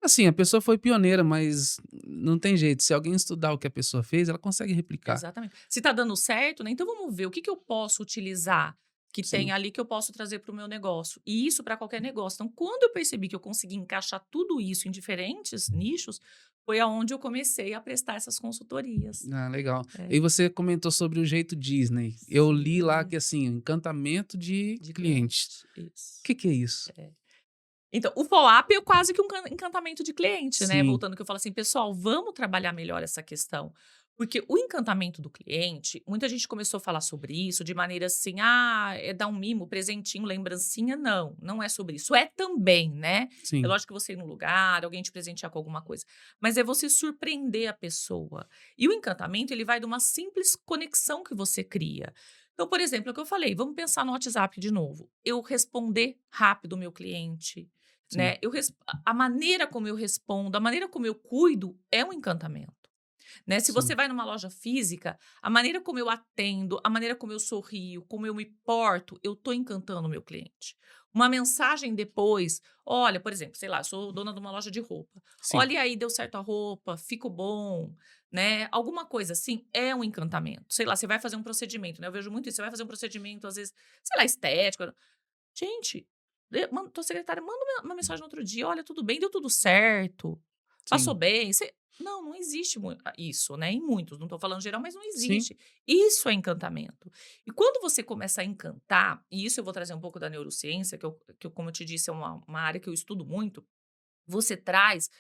assim, a pessoa foi pioneira, mas não tem jeito. Se alguém estudar o que a pessoa fez, ela consegue replicar. Exatamente. Se tá dando certo, né, então vamos ver o que que eu posso utilizar que tem Sim. ali que eu posso trazer para o meu negócio. E isso para qualquer negócio. Então, quando eu percebi que eu consegui encaixar tudo isso em diferentes nichos, foi aonde eu comecei a prestar essas consultorias. Ah, legal. É. E você comentou sobre o jeito Disney. Eu li lá Sim, que, assim, encantamento de de clientes. cliente. Isso. O que que é isso? É. Então, o follow-up é quase que um encantamento de cliente, né? Sim, Voltando que eu falo assim, pessoal, vamos trabalhar melhor essa questão. Porque o encantamento do cliente, muita gente começou a falar sobre isso de maneira assim, é dar um mimo, presentinho, lembrancinha. Não, não é sobre isso. É também, né? É sim, lógico que você ir num lugar, alguém te presentear com alguma coisa. Mas é você surpreender a pessoa. E o encantamento, ele vai de uma simples conexão que você cria. Então, por exemplo, é o que eu falei, vamos pensar no WhatsApp de novo. Eu responder rápido o meu cliente, sim, né, a maneira como eu respondo, a maneira como eu cuido é um encantamento, né. Se você sim, vai numa loja física, a maneira como eu atendo, a maneira como eu sorrio, como eu me porto, eu tô encantando o meu cliente. Uma mensagem depois: "Olha", por exemplo, sei lá, eu sou dona de uma loja de roupa. sim. "Olha aí, deu certo a roupa, ficou bom", né, alguma coisa assim, é um encantamento. Sei lá, você vai fazer um procedimento, né, eu vejo muito isso, você vai fazer um procedimento, às vezes, sei lá, estético. Gente, tua secretária manda uma mensagem no outro dia: "Olha, tudo bem, deu tudo certo, passou Sim, bem", você não, não existe isso, né, em muitos, não estou falando geral, mas não sim, existe. Isso é encantamento. E quando você começa a encantar, e isso eu vou trazer um pouco da neurociência, que eu como eu te disse, é uma área que eu estudo muito, você traz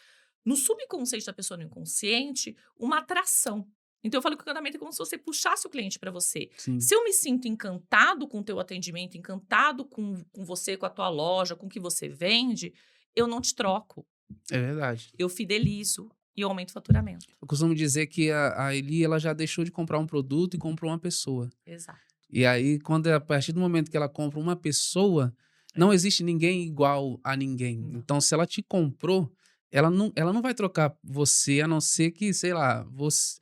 no subconsciente da pessoa, no inconsciente, uma atração. Então eu falo que o encantamento é como se você puxasse o cliente para você. sim. Se eu me sinto encantado com o teu atendimento, encantado com você, com a tua loja, com o que você vende, eu não te troco, É verdade. eu fidelizo e eu aumento o faturamento. Eu costumo dizer que a Eli, ela já deixou de comprar um produto e comprou uma pessoa. Exato. E aí, a partir do momento que ela compra uma pessoa, É. não existe ninguém igual a ninguém. Não. Então, se ela te comprou, ela não vai trocar você, a não ser que, sei lá, você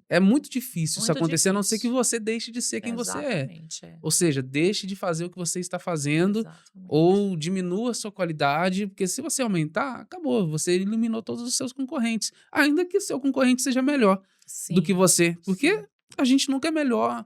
é muito difícil isso Muito acontecer, a não ser que difícil. você deixe de ser quem você é. Exatamente, é. Ou seja, deixe de fazer o que você está fazendo Exatamente. ou diminua a sua qualidade, porque se você aumentar, acabou, você eliminou todos os seus concorrentes, ainda que seu concorrente seja melhor do que Sim, você, porque sim. a gente nunca é melhor.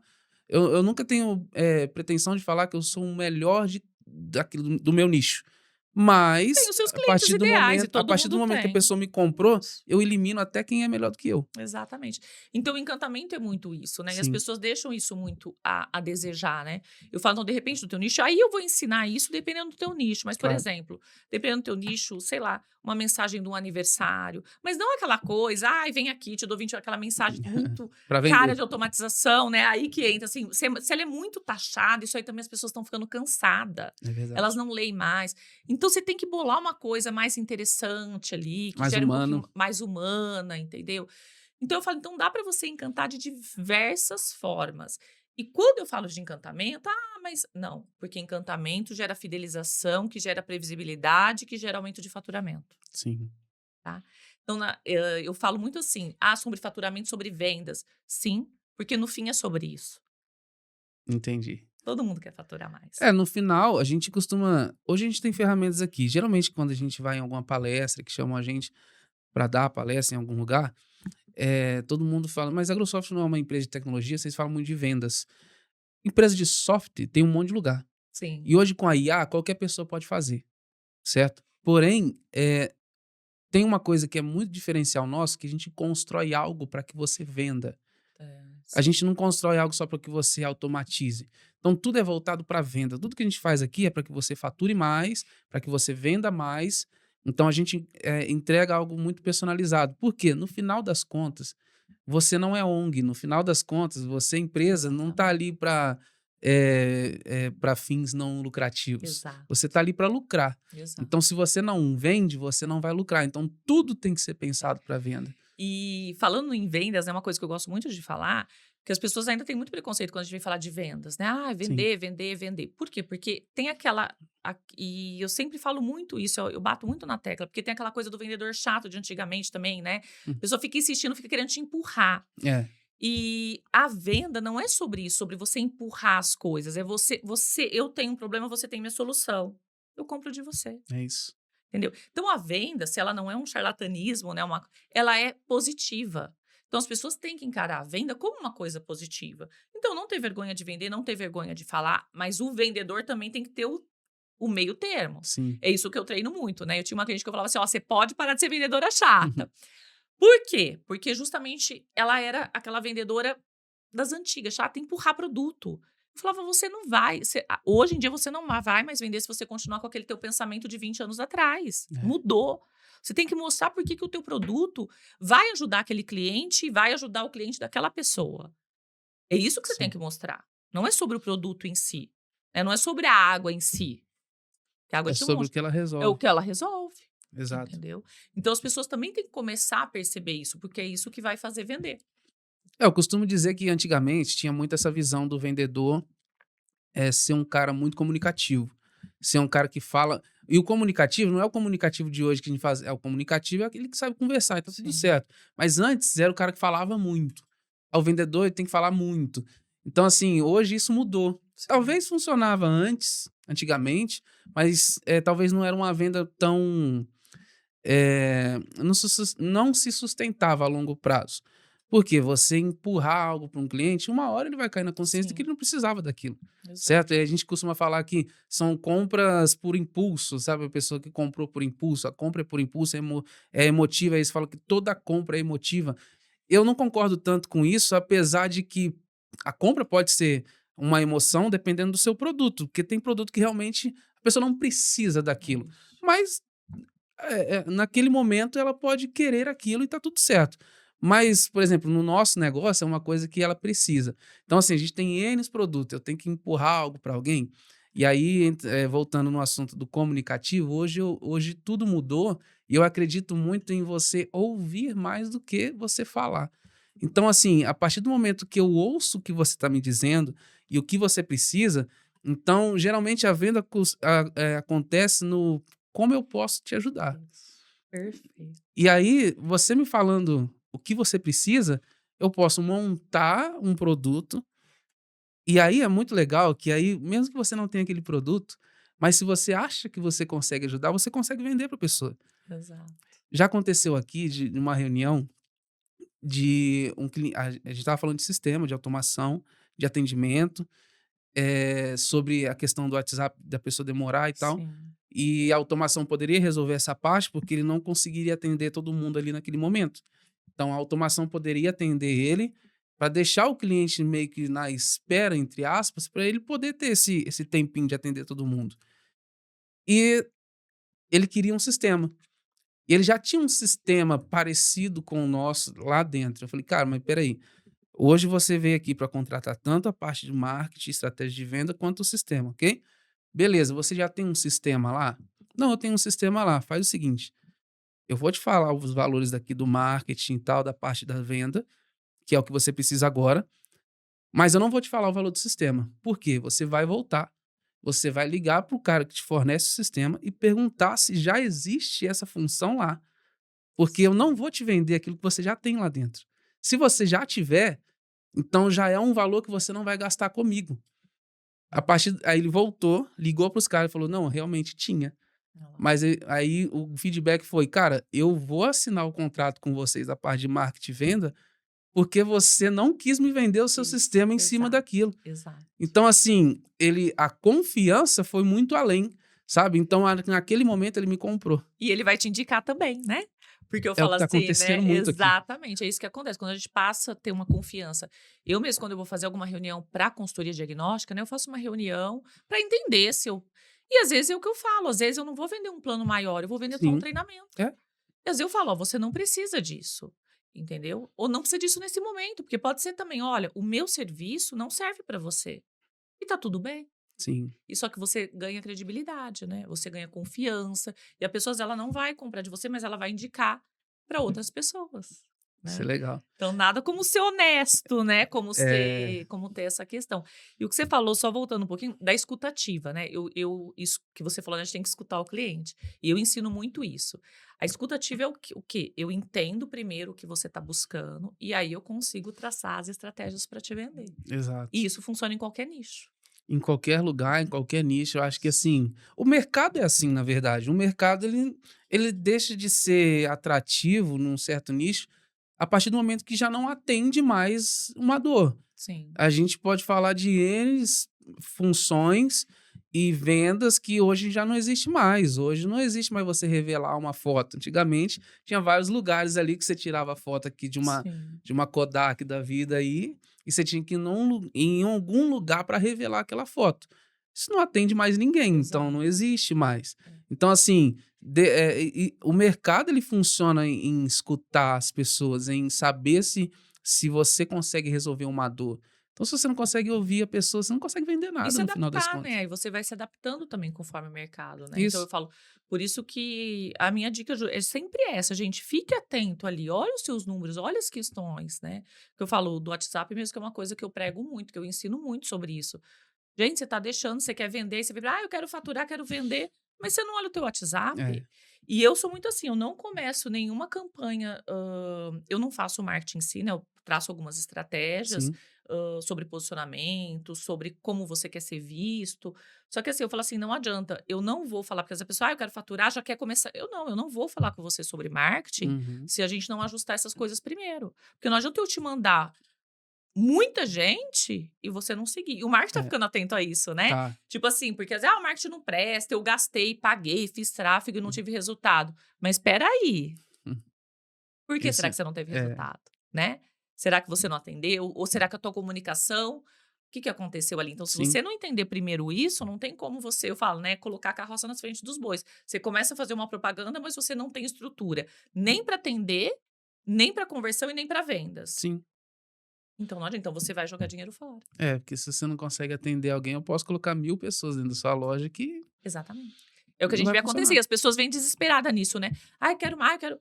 Eu nunca tenho, pretensão de falar que eu sou o melhor daquilo do meu nicho, Tem mas os seus clientes ideais e a todo partir do mundo momento que a tem. pessoa me comprou, eu elimino até quem é melhor do que eu. Exatamente. Então, o encantamento é muito isso, né? E as Sim, pessoas deixam isso muito a desejar, né? Eu falo, não, de repente, do teu nicho, aí eu vou ensinar isso dependendo do teu nicho. Mas, por claro. exemplo, dependendo do teu nicho, sei lá, uma mensagem de um aniversário. Mas não aquela coisa, ai, vem aqui, te dou 20, aquela mensagem muito Para cara vender. de automatização, né? Aí que entra, assim, se ela é muito taxada, isso aí também as pessoas estão ficando cansadas. É Elas verdade. não leem mais. Então, você tem que bolar uma coisa mais interessante ali, que Mais gere um pouquinho humano. mais humana, entendeu? Então eu falo, então dá para você encantar de diversas formas. E quando eu falo de encantamento, mas não, porque encantamento gera fidelização, que gera previsibilidade, que gera aumento de faturamento, Sim, tá? Então eu falo muito assim, sobre faturamento, sobre vendas. Sim, porque no fim é sobre isso. entendi. Todo mundo quer faturar mais. É, no final, a gente costuma hoje a gente tem ferramentas aqui, geralmente quando a gente vai em alguma palestra, que chamam a gente para dar a palestra em algum lugar, todo mundo fala: "Mas a Agrosoft não é uma empresa de tecnologia, vocês falam muito de vendas". Empresa de software tem um monte de lugar. Sim. E hoje com a IA, qualquer pessoa pode fazer, certo? Porém, tem uma coisa que é muito diferencial nosso, que a gente constrói algo para que você venda. É. A gente não constrói algo só para que você automatize. Então, tudo é voltado para venda. Tudo que a gente faz aqui é para que você fature mais, para que você venda mais. Então, a gente entrega algo muito personalizado. Por quê? No final das contas, você não é ONG. No final das contas, você, empresa, não está Exatamente. ali para fins não lucrativos. Exato, Você está ali para lucrar. exato. Então, se você não vende, você não vai lucrar. Então, tudo tem que ser pensado para venda. E falando em vendas, é uma coisa que eu gosto muito de falar, que as pessoas ainda têm muito preconceito quando a gente vem falar de vendas, né? Ah, Sim. vender, vender, vender. Por quê? Porque tem aquela. E eu sempre falo muito isso, eu bato muito na tecla, porque tem aquela coisa do vendedor chato de antigamente também, né? A Hum. pessoa fica insistindo, fica querendo te empurrar. É, E a venda não é sobre isso, sobre você empurrar as coisas. É eu tenho um problema, você tem minha solução. Eu compro de você. é isso. Entendeu? Então a venda, se ela não é um charlatanismo, né, ela é positiva. Então as pessoas têm que encarar a venda como uma coisa positiva. Então não ter vergonha de vender, não ter vergonha de falar, mas o vendedor também tem que ter o meio termo. Sim. É isso que eu treino muito, né? Eu tinha uma cliente que eu falava assim, ó, você pode parar de ser vendedora chata. Por quê? Porque justamente ela era aquela vendedora das antigas, chata, empurrar produto. Eu falava, você não vai. Hoje em dia você não vai mais vender se você continuar com aquele teu pensamento de 20 anos atrás. É, Mudou. Você tem que mostrar por que o teu produto vai ajudar aquele cliente e vai ajudar o cliente daquela pessoa. É isso que você tem sim. que mostrar. Não é sobre o produto em si. Né? Não é sobre a água em si. Que a água É tinha um sobre o monte. que ela É o resolve. que ela resolve. Exato. Entendeu? Então as pessoas também têm que começar a perceber isso, porque é isso que vai fazer vender. Eu costumo dizer que antigamente tinha muito essa visão do vendedor ser um cara muito comunicativo, ser um cara que fala. E o comunicativo não é o comunicativo de hoje que a gente faz, é o comunicativo, é aquele que sabe conversar, e tá tudo Sim. certo. Mas antes era o cara que falava muito. O vendedor ele tem que falar muito. Então, assim, hoje isso mudou. Sim. Talvez funcionava antigamente, mas talvez não era uma venda tão não se sustentava a longo prazo. Porque você empurrar algo para um cliente, uma hora ele vai cair na consciência de que Sim. ele não precisava daquilo, Exato. certo? E a gente costuma falar que são compras por impulso, sabe? A pessoa que comprou por impulso, a compra é por impulso, é emotiva, aí eles falam que toda compra é emotiva. Eu não concordo tanto com isso, apesar de que a compra pode ser uma emoção dependendo do seu produto, porque tem produto que realmente a pessoa não precisa É daquilo. isso. Mas naquele momento ela pode querer aquilo e tá tudo certo. Mas, por exemplo, no nosso negócio é uma coisa que ela precisa. Então, assim, a gente tem N produtos, eu tenho que empurrar algo para alguém. E aí, voltando no assunto do comunicativo, hoje tudo mudou e eu acredito muito em você ouvir mais do que você falar. Então, assim, a partir do momento que eu ouço o que você está me dizendo e o que você precisa, então, geralmente a venda acontece no como eu posso te ajudar. Isso. Perfeito. E aí, você me falando o que você precisa, eu posso montar um produto. E aí é muito legal que aí, mesmo que você não tenha aquele produto, mas se você acha que você consegue ajudar, você consegue vender para a pessoa. Exato. Já aconteceu aqui de uma reunião de um cliente. A gente estava falando de sistema, de automação, de atendimento, sobre a questão do WhatsApp da pessoa demorar e tal. Sim. E a automação poderia resolver essa parte, porque ele não conseguiria atender todo mundo ali naquele momento. Então, a automação poderia atender ele para deixar o cliente meio que na espera, entre aspas, para ele poder ter esse tempinho de atender todo mundo. E ele queria um sistema. E ele já tinha um sistema parecido com o nosso lá dentro. Eu falei, cara, mas peraí. Hoje você veio aqui para contratar tanto a parte de marketing, estratégia de venda, quanto o sistema, ok? Beleza, você já tem um sistema lá? Não, eu tenho um sistema lá. Faz o seguinte: eu vou te falar os valores daqui do marketing e tal, da parte da venda, que é o que você precisa agora, mas eu não vou te falar o valor do sistema. Por quê? Você vai voltar, você vai ligar para o cara que te fornece o sistema e perguntar se já existe essa função lá. Porque eu não vou te vender aquilo que você já tem lá dentro. Se você já tiver, então já é um valor que você não vai gastar comigo. Aí ele voltou, ligou para os caras e falou: não, realmente tinha. Olha lá. Mas aí o feedback foi: cara, eu vou assinar o contrato com vocês da parte de marketing e venda, porque você não quis me vender o seu Isso. sistema em cima Exato. daquilo. Exato. Então, assim, a confiança foi muito além. sabe? Então, naquele momento, ele me comprou. E ele vai te indicar também, né? Porque eu É o falo que tá assim, acontecendo né? muito aqui. Exatamente, é isso que acontece. Quando a gente passa a ter uma confiança. Eu mesmo, quando eu vou fazer alguma reunião para consultoria diagnóstica, né? Eu faço uma reunião para entender se eu. E às vezes é o que eu falo, às vezes eu não vou vender um plano maior, eu vou vender só um Sim. treinamento. É. E às vezes eu falo, ó, você não precisa disso, entendeu? Ou não precisa disso nesse momento, porque pode ser também, olha, o meu serviço não serve para você. E tá tudo bem. Sim. E só que você ganha credibilidade, né? Você ganha confiança. E a pessoa, ela não vai comprar de você, mas ela vai indicar para outras pessoas, Isso é né? legal. Então, nada como ser honesto, né? É, Como ter essa questão. E o que você falou, só voltando um pouquinho, da escutativa, né? Isso que você falou, né, a gente tem que escutar o cliente. E eu ensino muito isso. A escutativa é o quê? Eu entendo primeiro o que você está buscando e aí eu consigo traçar as estratégias para te vender. E exato. isso funciona em qualquer nicho. Em qualquer lugar, em qualquer nicho, eu acho que assim, o mercado é assim, na verdade. O mercado ele deixa de ser atrativo num certo nicho a partir do momento que já não atende mais uma dor. Sim. A gente pode falar de N funções e vendas que hoje já não existe mais. Hoje não existe mais você revelar uma foto. Antigamente tinha vários lugares ali que você tirava a foto aqui Sim. de uma Kodak da vida aí e você tinha que ir em algum lugar para revelar aquela foto. Isso não atende mais ninguém, então Exato. não existe mais. É. Então, assim, o mercado ele funciona em escutar as pessoas, em saber se você consegue resolver uma dor. Então, se você não consegue ouvir a pessoa, você não consegue vender E nada se no final das adaptar, contas. né, aí você vai se adaptando também conforme o mercado, né. Então eu Isso. falo por isso que a minha dica é sempre essa, gente, fique atento ali, olha os seus números, olha as questões, né. Que eu falo do WhatsApp mesmo, que é uma coisa que eu prego muito, que eu ensino muito sobre isso. Gente, você tá deixando, você quer vender, você vibra: "Ah, eu quero faturar, quero vender", mas você não olha o teu WhatsApp. É, E eu sou muito assim, eu não começo nenhuma campanha, eu não faço marketing em si, né, eu traço algumas estratégias, sim. sobre posicionamento, sobre como você quer ser visto. Só que assim, eu falo assim, não adianta, eu não vou falar porque essa pessoa: "Ah, eu quero faturar", já quer começar eu não vou falar com você sobre marketing, Uhum. se a gente não ajustar essas coisas primeiro. Porque não adianta eu te mandar muita gente e você não seguir. E o marketing tá É, ficando atento a isso, né. tá. Tipo assim, porque às vezes: "Ah, o marketing não presta, eu gastei, paguei, fiz tráfego e não tive resultado". Mas espera aí, Hum, por que Isso será que você não teve é, resultado, né? Será que você não atendeu? Ou será que a tua comunicação, o que que aconteceu ali? Então, se sim. você não entender primeiro isso, não tem como você, eu falo, né, colocar a carroça nas frente dos bois. Você começa a fazer uma propaganda, mas você não tem estrutura nem para atender, nem para conversão e nem para vendas. Sim. Então não adianta, então você vai jogar dinheiro fora. É, porque se você não consegue atender alguém, eu posso colocar 1000 pessoas dentro da sua loja que Exatamente. É o que a não gente vai vê acontecer, funcionar. e as pessoas vêm desesperadas nisso, né. "Ai, quero mais, quero",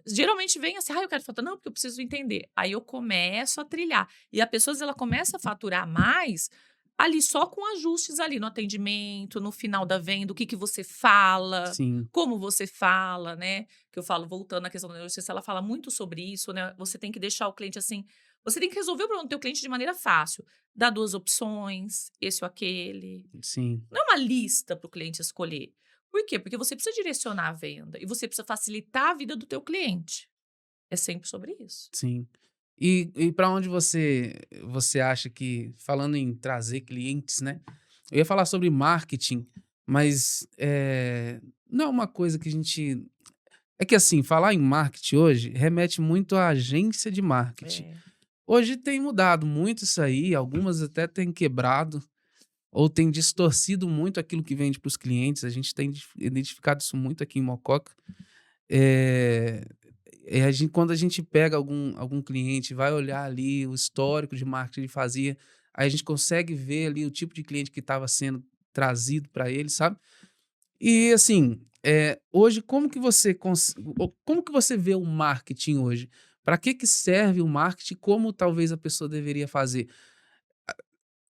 geralmente vem assim: "Ai, eu quero faturar", "Não, porque eu preciso entender". Aí eu começo a trilhar. E a pessoa, ela começa a faturar mais, ali, só com ajustes ali no atendimento, no final da venda, o que que você fala, Sim, como você fala, né. Que eu falo, voltando à questão da negociação, ela fala muito sobre isso, né, você tem que deixar o cliente assim, você tem que resolver o problema do teu cliente de maneira fácil. Dá 2 opções, esse ou aquele. sim, Não é uma lista para o cliente escolher. Por quê? Porque você precisa direcionar a venda e você precisa facilitar a vida do teu cliente. É sempre sobre isso. sim. E para onde você acha que, falando em trazer clientes, né? Eu ia falar sobre marketing, mas não é uma coisa que a gente. É que assim, falar em marketing hoje remete muito à agência de marketing. É, Hoje tem mudado muito isso aí, algumas até têm quebrado ou têm distorcido muito aquilo que vende para os clientes. A gente tem identificado isso muito aqui em Mococa. Eh, quando a gente pega algum cliente, vai olhar ali o histórico de marketing que ele fazia, aí a gente consegue ver ali o tipo de cliente que estava sendo trazido para ele, sabe? E assim, hoje como que você vê o marketing hoje? Para que serve o marketing? Como talvez a pessoa deveria fazer?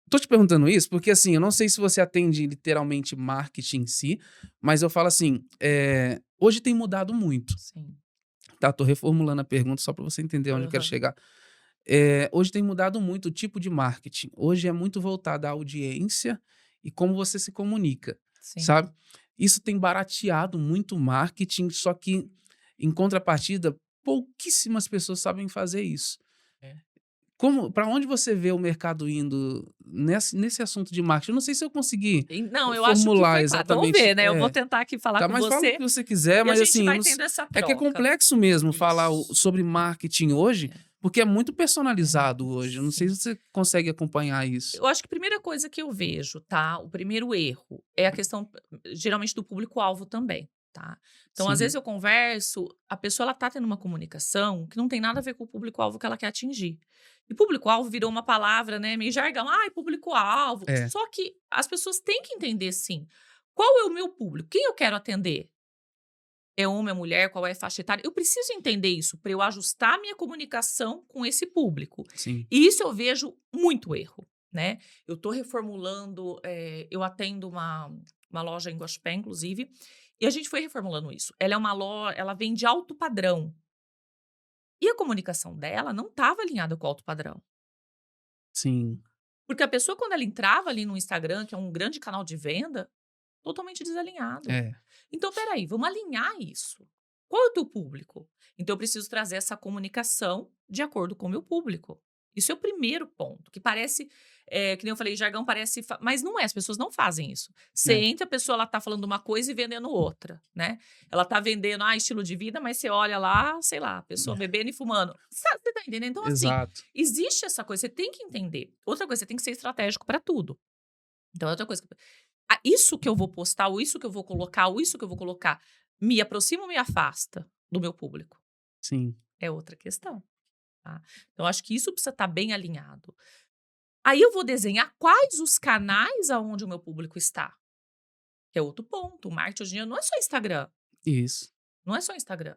Tô te perguntando isso porque, assim, eu não sei se você atende literalmente marketing em si, mas eu falo assim, hoje tem mudado muito, sim. tá? Tô reformulando a pergunta só para você entender onde eu quero Aham. chegar. Hoje tem mudado muito o tipo de marketing. Hoje é muito voltado à audiência e como você se comunica, Sim. sabe? Isso tem barateado muito o marketing, só que, em contrapartida, pouquíssimas pessoas sabem fazer isso. É. Para onde você vê o mercado indo nesse assunto de marketing? Eu não sei se eu consegui Não, eu acho que formular foi claro. Vamos exatamente. ver, né? Eu vou tentar aqui falar Tá, com mas fala o você que você quiser, e a mas gente assim, eu vai não tendo essa é que é troca. complexo mesmo falar Isso. sobre marketing hoje, porque é muito personalizado hoje. Eu não sei Sim. se você consegue acompanhar isso. Eu acho que a primeira coisa que eu vejo, tá? O primeiro erro é a questão, geralmente, do público-alvo também, tá? Então, às vezes Sim, eu converso, a pessoa ela tá tendo uma comunicação que não tem nada a ver com o público-alvo que ela quer atingir. E público-alvo virou uma palavra, né, meio jargão. Ai, público-alvo. é, Só que as pessoas têm que entender, sim, qual é o meu público, quem eu quero atender. É homem, é mulher, qual é a faixa etária? Eu preciso entender isso para eu ajustar minha comunicação com esse público. sim, E isso eu vejo muito erro, né? Eu estou reformulando, eu atendo uma loja em Guaxupé, inclusive, e a gente foi reformulando isso. Ela é uma loja, ela vende alto padrão. E a comunicação dela não estava alinhada com o alto padrão. sim, Porque a pessoa, quando ela entrava ali no Instagram, que é um grande canal de venda, totalmente desalinhado. é, Então, peraí, vamos alinhar isso. Qual é o teu público? Então, eu preciso trazer essa comunicação de acordo com o meu público. Isso é o primeiro ponto, que parece, que nem eu falei, jargão parece, mas não é, as pessoas não fazem isso. Você é, entra, a pessoa ela tá falando uma coisa e vendendo outra, né? Ela tá vendendo, estilo de vida, mas você olha lá, sei lá, a pessoa bebendo e fumando. Você tá entendendo? Então, assim, exato, existe essa coisa, você tem que entender. Outra coisa, você tem que ser estratégico para tudo. Então, outra coisa. Isso que eu vou postar, ou isso que eu vou colocar, ou isso que eu vou colocar, me aproxima ou me afasta do meu público? sim, É outra questão, tá? Então, acho que isso precisa estar bem alinhado. Aí eu vou desenhar quais os canais aonde o meu público está, que é outro ponto. O marketing hoje em dia não é só Instagram, isso. não é só Instagram.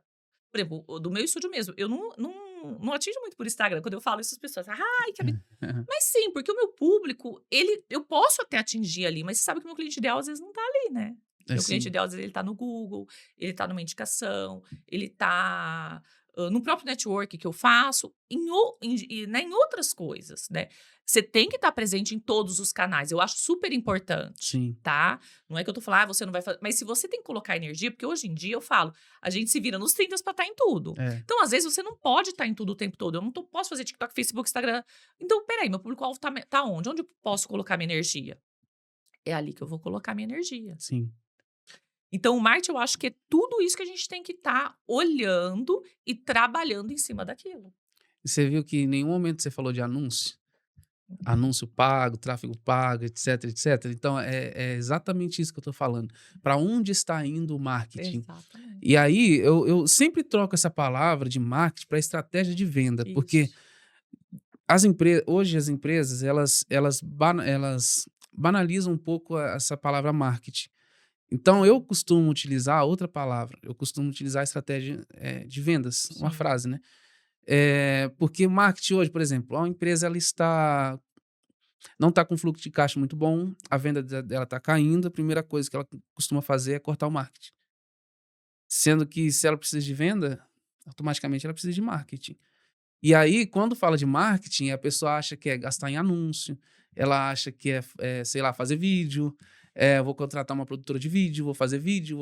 Por exemplo, o do meu estúdio mesmo, eu não atingo muito por Instagram. Quando eu falo isso, as pessoas, ai, que mas sim, porque o meu público, eu posso até atingir ali, mas você sabe que o meu cliente ideal às vezes não tá ali, né? Meu cliente Assim, ideal, às vezes, ele tá no Google, ele tá numa indicação, ele tá no próprio network que eu faço, né, em outras coisas, né? Você tem que estar presente em todos os canais. Eu acho super importante, sim, tá? Não é que eu tô falando, você não vai fazer. Mas se você tem que colocar energia, porque hoje em dia eu falo, a gente se vira nos 30 pra estar em tudo. é, Então, às vezes, você não pode estar em tudo o tempo todo. Eu não posso fazer TikTok, Facebook, Instagram. Então, peraí, meu público-alvo tá onde? Onde eu posso colocar minha energia? É ali que eu vou colocar minha energia. sim. Então, o marketing, eu acho que é tudo isso que a gente tem que estar olhando e trabalhando em cima daquilo. E você viu que em nenhum momento você falou de anúncio? Anúncio pago, tráfego pago, etc, etc. Então, é exatamente isso que eu estou falando. Para onde está indo o marketing? Exatamente. E aí, eu sempre troco essa palavra de marketing para estratégia de venda, porque Isso. hoje as empresas, elas banalizam um pouco essa palavra marketing. Então, eu costumo utilizar outra palavra, eu costumo utilizar a estratégia de vendas, uma Sim. frase, né? Porque marketing hoje, por exemplo, uma empresa não está com fluxo de caixa muito bom, a venda dela está caindo, a primeira coisa que ela costuma fazer é cortar o marketing. Sendo que se ela precisa de venda, automaticamente ela precisa de marketing. E aí, quando fala de marketing, a pessoa acha que é gastar em anúncio, ela acha que sei lá, fazer vídeo, vou contratar uma produtora de vídeo, vou fazer Isso.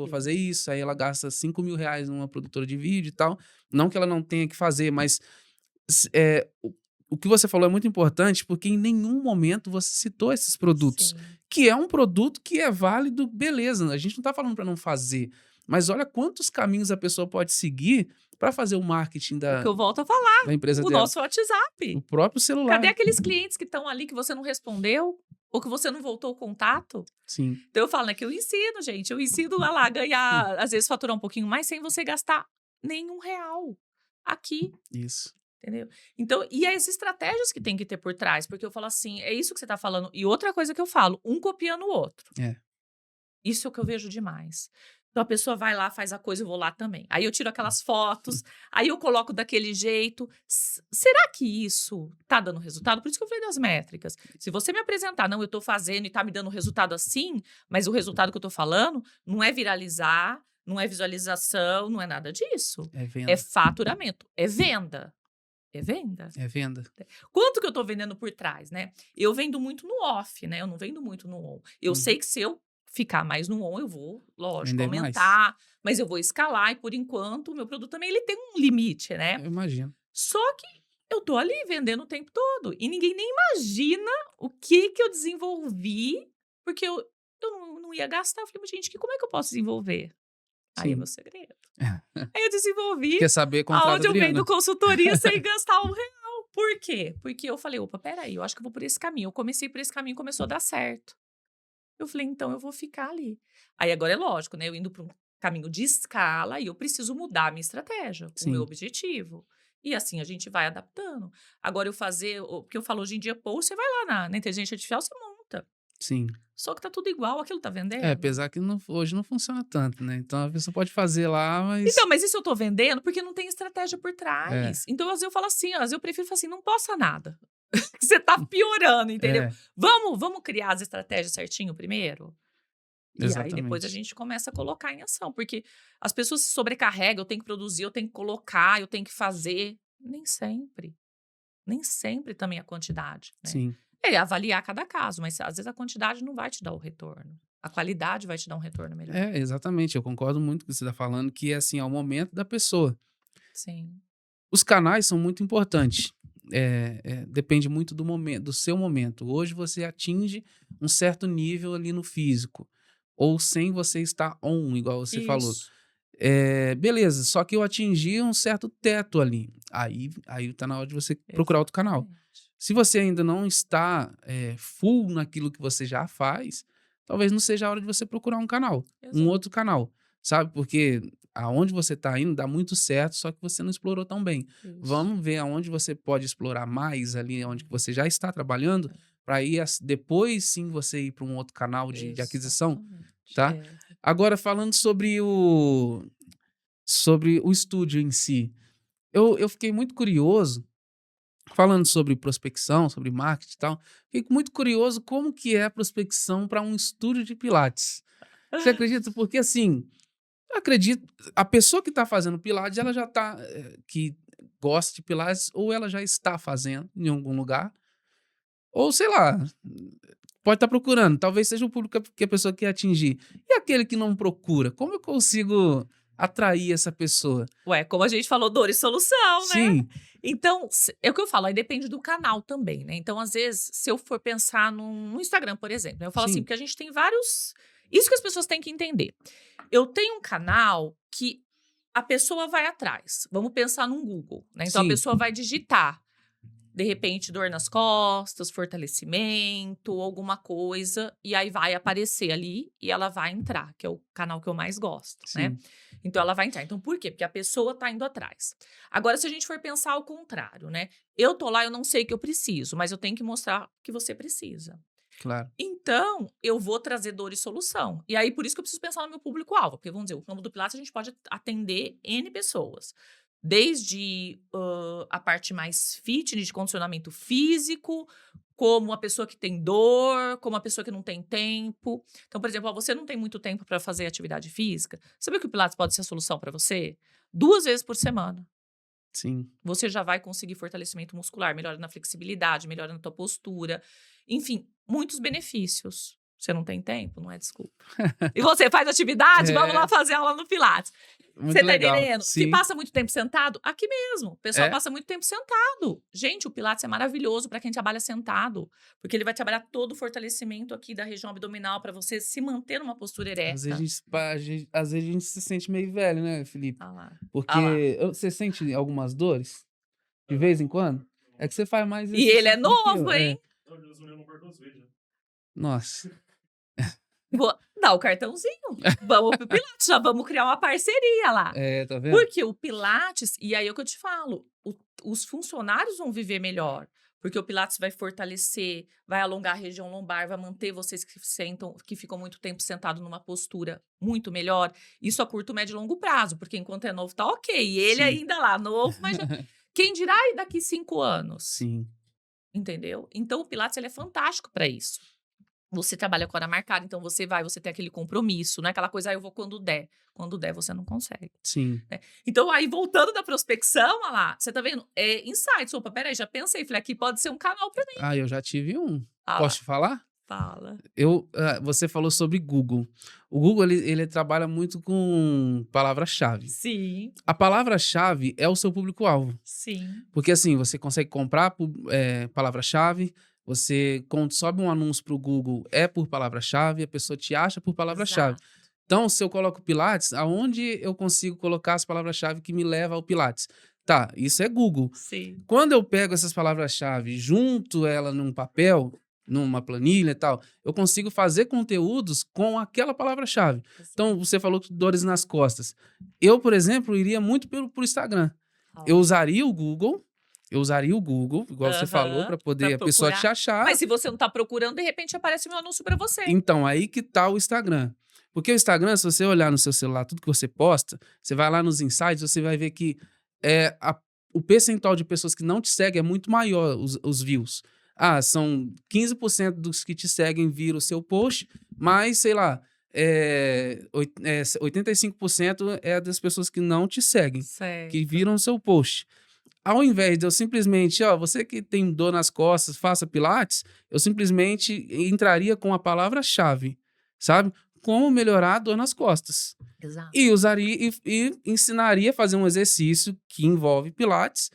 isso, aí ela gasta R$ 5.000 numa produtora de vídeo e tal. Não que ela não tenha que fazer, mas o que você falou é muito importante, porque em nenhum momento você citou esses produtos, Sim. que é um produto que é válido, beleza, a gente não está falando para não fazer, mas olha quantos caminhos a pessoa pode seguir para fazer o marketing O que da, eu volto a falar, da empresa o dela. nosso O WhatsApp. próprio Cadê celular. aqueles clientes que estão ali que você não respondeu? Ou que você não voltou o contato? Sim. Então eu falo, né, que eu ensino, gente. Eu ensino a lá ganhar, às vezes faturar um pouquinho mais sem você gastar nenhum real aqui. Isso. Entendeu? Então, e as estratégias que tem que ter por trás, porque eu falo assim, é isso que você tá falando. E outra coisa que eu falo, um copiando o outro. É. Isso é o que eu vejo demais. Então a pessoa vai lá, faz a coisa, eu vou lá também. Aí eu tiro aquelas fotos, aí eu coloco daquele jeito. Será que isso tá dando resultado? Por isso que eu falei das métricas. Se você me apresentar, não, eu tô fazendo e tá me dando resultado assim, mas o resultado que eu tô falando não é viralizar, não é visualização, não é nada disso. É É venda. faturamento, é venda. É venda. É venda. Quanto que eu tô vendendo por trás, né? Eu vendo muito no off, né? Eu não vendo muito no on. Eu sei Uhum. que se eu ficar mais no on, eu vou, lógico, Vender mais. aumentar, mas eu vou escalar e por enquanto o meu produto também ele tem um limite, né? Eu imagino. Só que eu tô ali vendendo o tempo todo. E ninguém nem imagina o que eu desenvolvi, porque eu não ia gastar. Eu falei, mas gente, como é que eu posso desenvolver? Aí é meu Sim. segredo. Aí eu desenvolvi Quer saber? Contrata aonde a eu vendo Adriana. consultoria sem gastar R$ 1. Por quê? Porque eu falei, opa, peraí, eu acho que eu vou por esse caminho. Eu comecei por esse caminho, começou a dar certo. Eu falei, então eu vou ficar ali. Aí agora é lógico, né? Eu indo para um caminho de escala e eu preciso mudar a minha estratégia, o meu Sim, objetivo. E assim a gente vai adaptando. Agora eu fazer, porque eu falo hoje em dia, pô, você vai lá na inteligência artificial, você monta. sim. Só que tá tudo igual, aquilo tá É, vendendo. apesar que hoje não funciona tanto, né? Então a pessoa pode fazer lá, mas. Então, mas isso eu tô vendendo porque não tem estratégia por É, trás. Então, às vezes eu falo assim, às vezes eu prefiro falar assim, não possa nada. Você tá piorando, entendeu? é, Vamos criar as estratégias certinho primeiro? E aí depois a exatamente. gente começa a colocar em ação, porque as pessoas se sobrecarregam, eu tenho que produzir, eu tenho que colocar, eu tenho que fazer. Nem sempre. Nem sempre também a quantidade, né? Sim. É avaliar cada caso, mas às vezes a quantidade não vai te dar o retorno. A qualidade vai te dar um retorno melhor. É, exatamente. Eu concordo muito com o que você está falando, que assim, é o momento da pessoa. Sim. Os canais são muito importantes. Depende muito do momento, do seu momento. Hoje você atinge um certo nível ali no físico, ou sem você estar on, igual você falou. Isso. Beleza, só que eu atingi um certo teto ali. Aí tá na hora de você procurar outro canal. Exatamente. Se você ainda não está full naquilo que você já faz, talvez não seja a hora de você procurar um canal, um Exato. outro canal, sabe? Porque aonde você está indo dá muito certo, só que você não explorou tão bem. Isso. Vamos ver aonde você pode explorar mais ali, onde que você já está trabalhando, É. para ir depois sim você ir para um outro canal de aquisição, Exatamente. tá? Agora falando sobre o estúdio em si, eu fiquei muito curioso. Falando sobre prospecção, sobre marketing e tal, fiquei muito curioso como que é a prospecção para um estúdio de pilates. Você acredita? Porque assim, eu acredito, a pessoa que está fazendo pilates, ela já está, que gosta de pilates, ou ela já está fazendo em algum lugar, ou sei lá, pode estar procurando, talvez seja o público que a pessoa quer atingir. E aquele que não procura, como eu consigo atrair essa pessoa? Ué, como a gente falou, dor e solução, né? Sim, Então, é o que eu falo, aí depende do canal também, né? Então, às vezes, se eu for pensar no Instagram, por exemplo, né, eu falo assim, sim, porque a gente tem vários. Isso que as pessoas têm que entender. Eu tenho um canal que a pessoa vai atrás. Vamos pensar num Google, né? Então, a sim, pessoa vai digitar, de repente, dor nas costas, fortalecimento, alguma coisa, e aí vai aparecer ali e ela vai entrar, que é o canal que eu mais gosto, né? sim, Então ela vai entrar. Então por quê? Porque a pessoa tá indo atrás. Agora, se a gente for pensar ao contrário, né? Eu tô lá, eu não sei o que eu preciso, mas eu tenho que mostrar que você precisa. claro. Então, eu vou trazer dor e solução. E aí, por isso que eu preciso pensar no meu público-alvo. Porque, vamos dizer, o campo do Pilates a gente pode atender N pessoas. Desde a parte mais fitness, de condicionamento físico, como a pessoa que tem dor, como a pessoa que não tem tempo. Então, por exemplo, você não tem muito tempo para fazer atividade física. Sabe que o Pilates pode ser a solução para você? 2 vezes por semana. Sim. Você já vai conseguir fortalecimento muscular, melhora na flexibilidade, melhora na tua postura. Enfim, muitos benefícios. Você não tem tempo? Não é desculpa. E você faz atividade? Vamos lá É, fazer aula no Pilates. muito Você tá legal. entendendo? Se Sim. passa muito tempo sentado, aqui mesmo. O pessoal É? passa muito tempo sentado. Gente, o Pilates é maravilhoso para quem trabalha sentado. Porque ele vai trabalhar todo o fortalecimento aqui da região abdominal para você se manter numa postura Às vezes ereta. às vezes a gente se sente meio velho, né, Felipe? Ah lá. Ah lá. Porque você sente algumas dores de vez em quando? É que você faz mais E ele é exercício do que eu. novo, hein? Nossa. Vou dar o cartãozinho. Vamos pro Pilates, já vamos criar uma parceria lá. Tá vendo? Porque o Pilates, e aí é o que eu te falo, os funcionários vão viver melhor. Porque o Pilates vai fortalecer, vai alongar a região lombar, vai manter vocês que sentam, que ficam muito tempo sentado numa postura muito melhor. Isso a curto, médio e longo prazo, porque enquanto é novo tá ok. E ele Sim. ainda lá, novo, mas quem dirá aí daqui 5 anos? Sim. Entendeu? Então o Pilates ele é fantástico para isso. Você trabalha com hora marcada, então você vai, você tem aquele compromisso, não é aquela coisa, eu vou quando der. Quando der, você não consegue. Sim. Né? Então, aí, voltando da prospecção, olha lá, você tá vendo? Insights. Opa, peraí, já pensei, falei, aqui pode ser um canal pra mim. Eu já tive um. Ah Posso lá. te falar? Fala. Você falou sobre Google. O Google, ele trabalha muito com palavra-chave. Sim, A palavra-chave é o seu público-alvo. sim. Porque assim, você consegue comprar por palavra-chave, você quando sobe um anúncio para o Google é por palavra-chave, a pessoa te acha por palavra-chave. Exato. Então, se eu coloco Pilates, aonde eu consigo colocar as palavras-chave que me levam ao Pilates? Tá, isso é Google. Sim. Quando eu pego essas palavras-chave, junto ela num papel, numa planilha e tal, eu consigo fazer conteúdos com aquela palavra-chave. Então, você falou que dores nas costas. Eu, por exemplo, iria muito por Instagram. Eu Ótimo. usaria o Google, igual você falou, Aham. para Pra poder a pessoa te procurar. achar. Mas se você não tá procurando, de repente aparece um anúncio pra você. Então, aí que tá o Instagram. Porque o Instagram, se você olhar no seu celular tudo que você posta, você vai lá nos insights, você vai ver que o percentual de pessoas que não te seguem é muito maior, os views. Ah, são 15% dos que te seguem viram o seu post, mas, sei lá, 85% é das pessoas que não te seguem, que Certo. viram o seu post. Ao invés de eu simplesmente, ó, você que tem dor nas costas, faça pilates, eu simplesmente entraria com a palavra-chave, sabe? Como melhorar a dor nas costas. Exato. E usaria e ensinaria a fazer um exercício que envolve pilates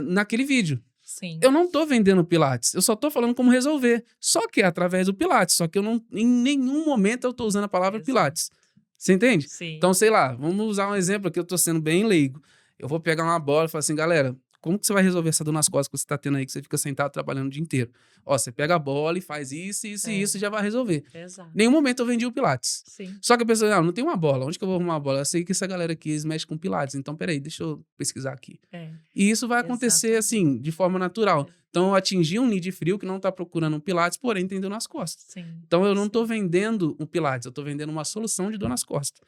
naquele vídeo. Sim. Eu não tô vendendo pilates, eu só tô falando como resolver. Só que é através do pilates, só que eu não, em nenhum momento eu tô usando a palavra Exato. pilates. Você entende? Sim. Então, sei lá, vamos usar um exemplo aqui, eu tô sendo bem leigo. Eu vou pegar uma bola e falar assim, galera, como que você vai resolver essa dor nas costas que você tá tendo aí, que você fica sentado trabalhando o dia inteiro? Ó, você pega a bola e faz isso, isso e isso e já vai resolver. Exato. Nenhum momento eu vendi o pilates. Sim. Só que a pessoa, não tem uma bola, onde que eu vou arrumar uma bola? Eu sei que essa galera aqui, eles mexem com pilates, então peraí, deixa eu pesquisar aqui. E isso vai acontecer, assim, de forma natural. Então, eu atingi um need frio que não está procurando um pilates, porém tem dor nas costas. Sim. Então, eu não estou vendendo um pilates, eu estou vendendo uma solução de dor nas costas,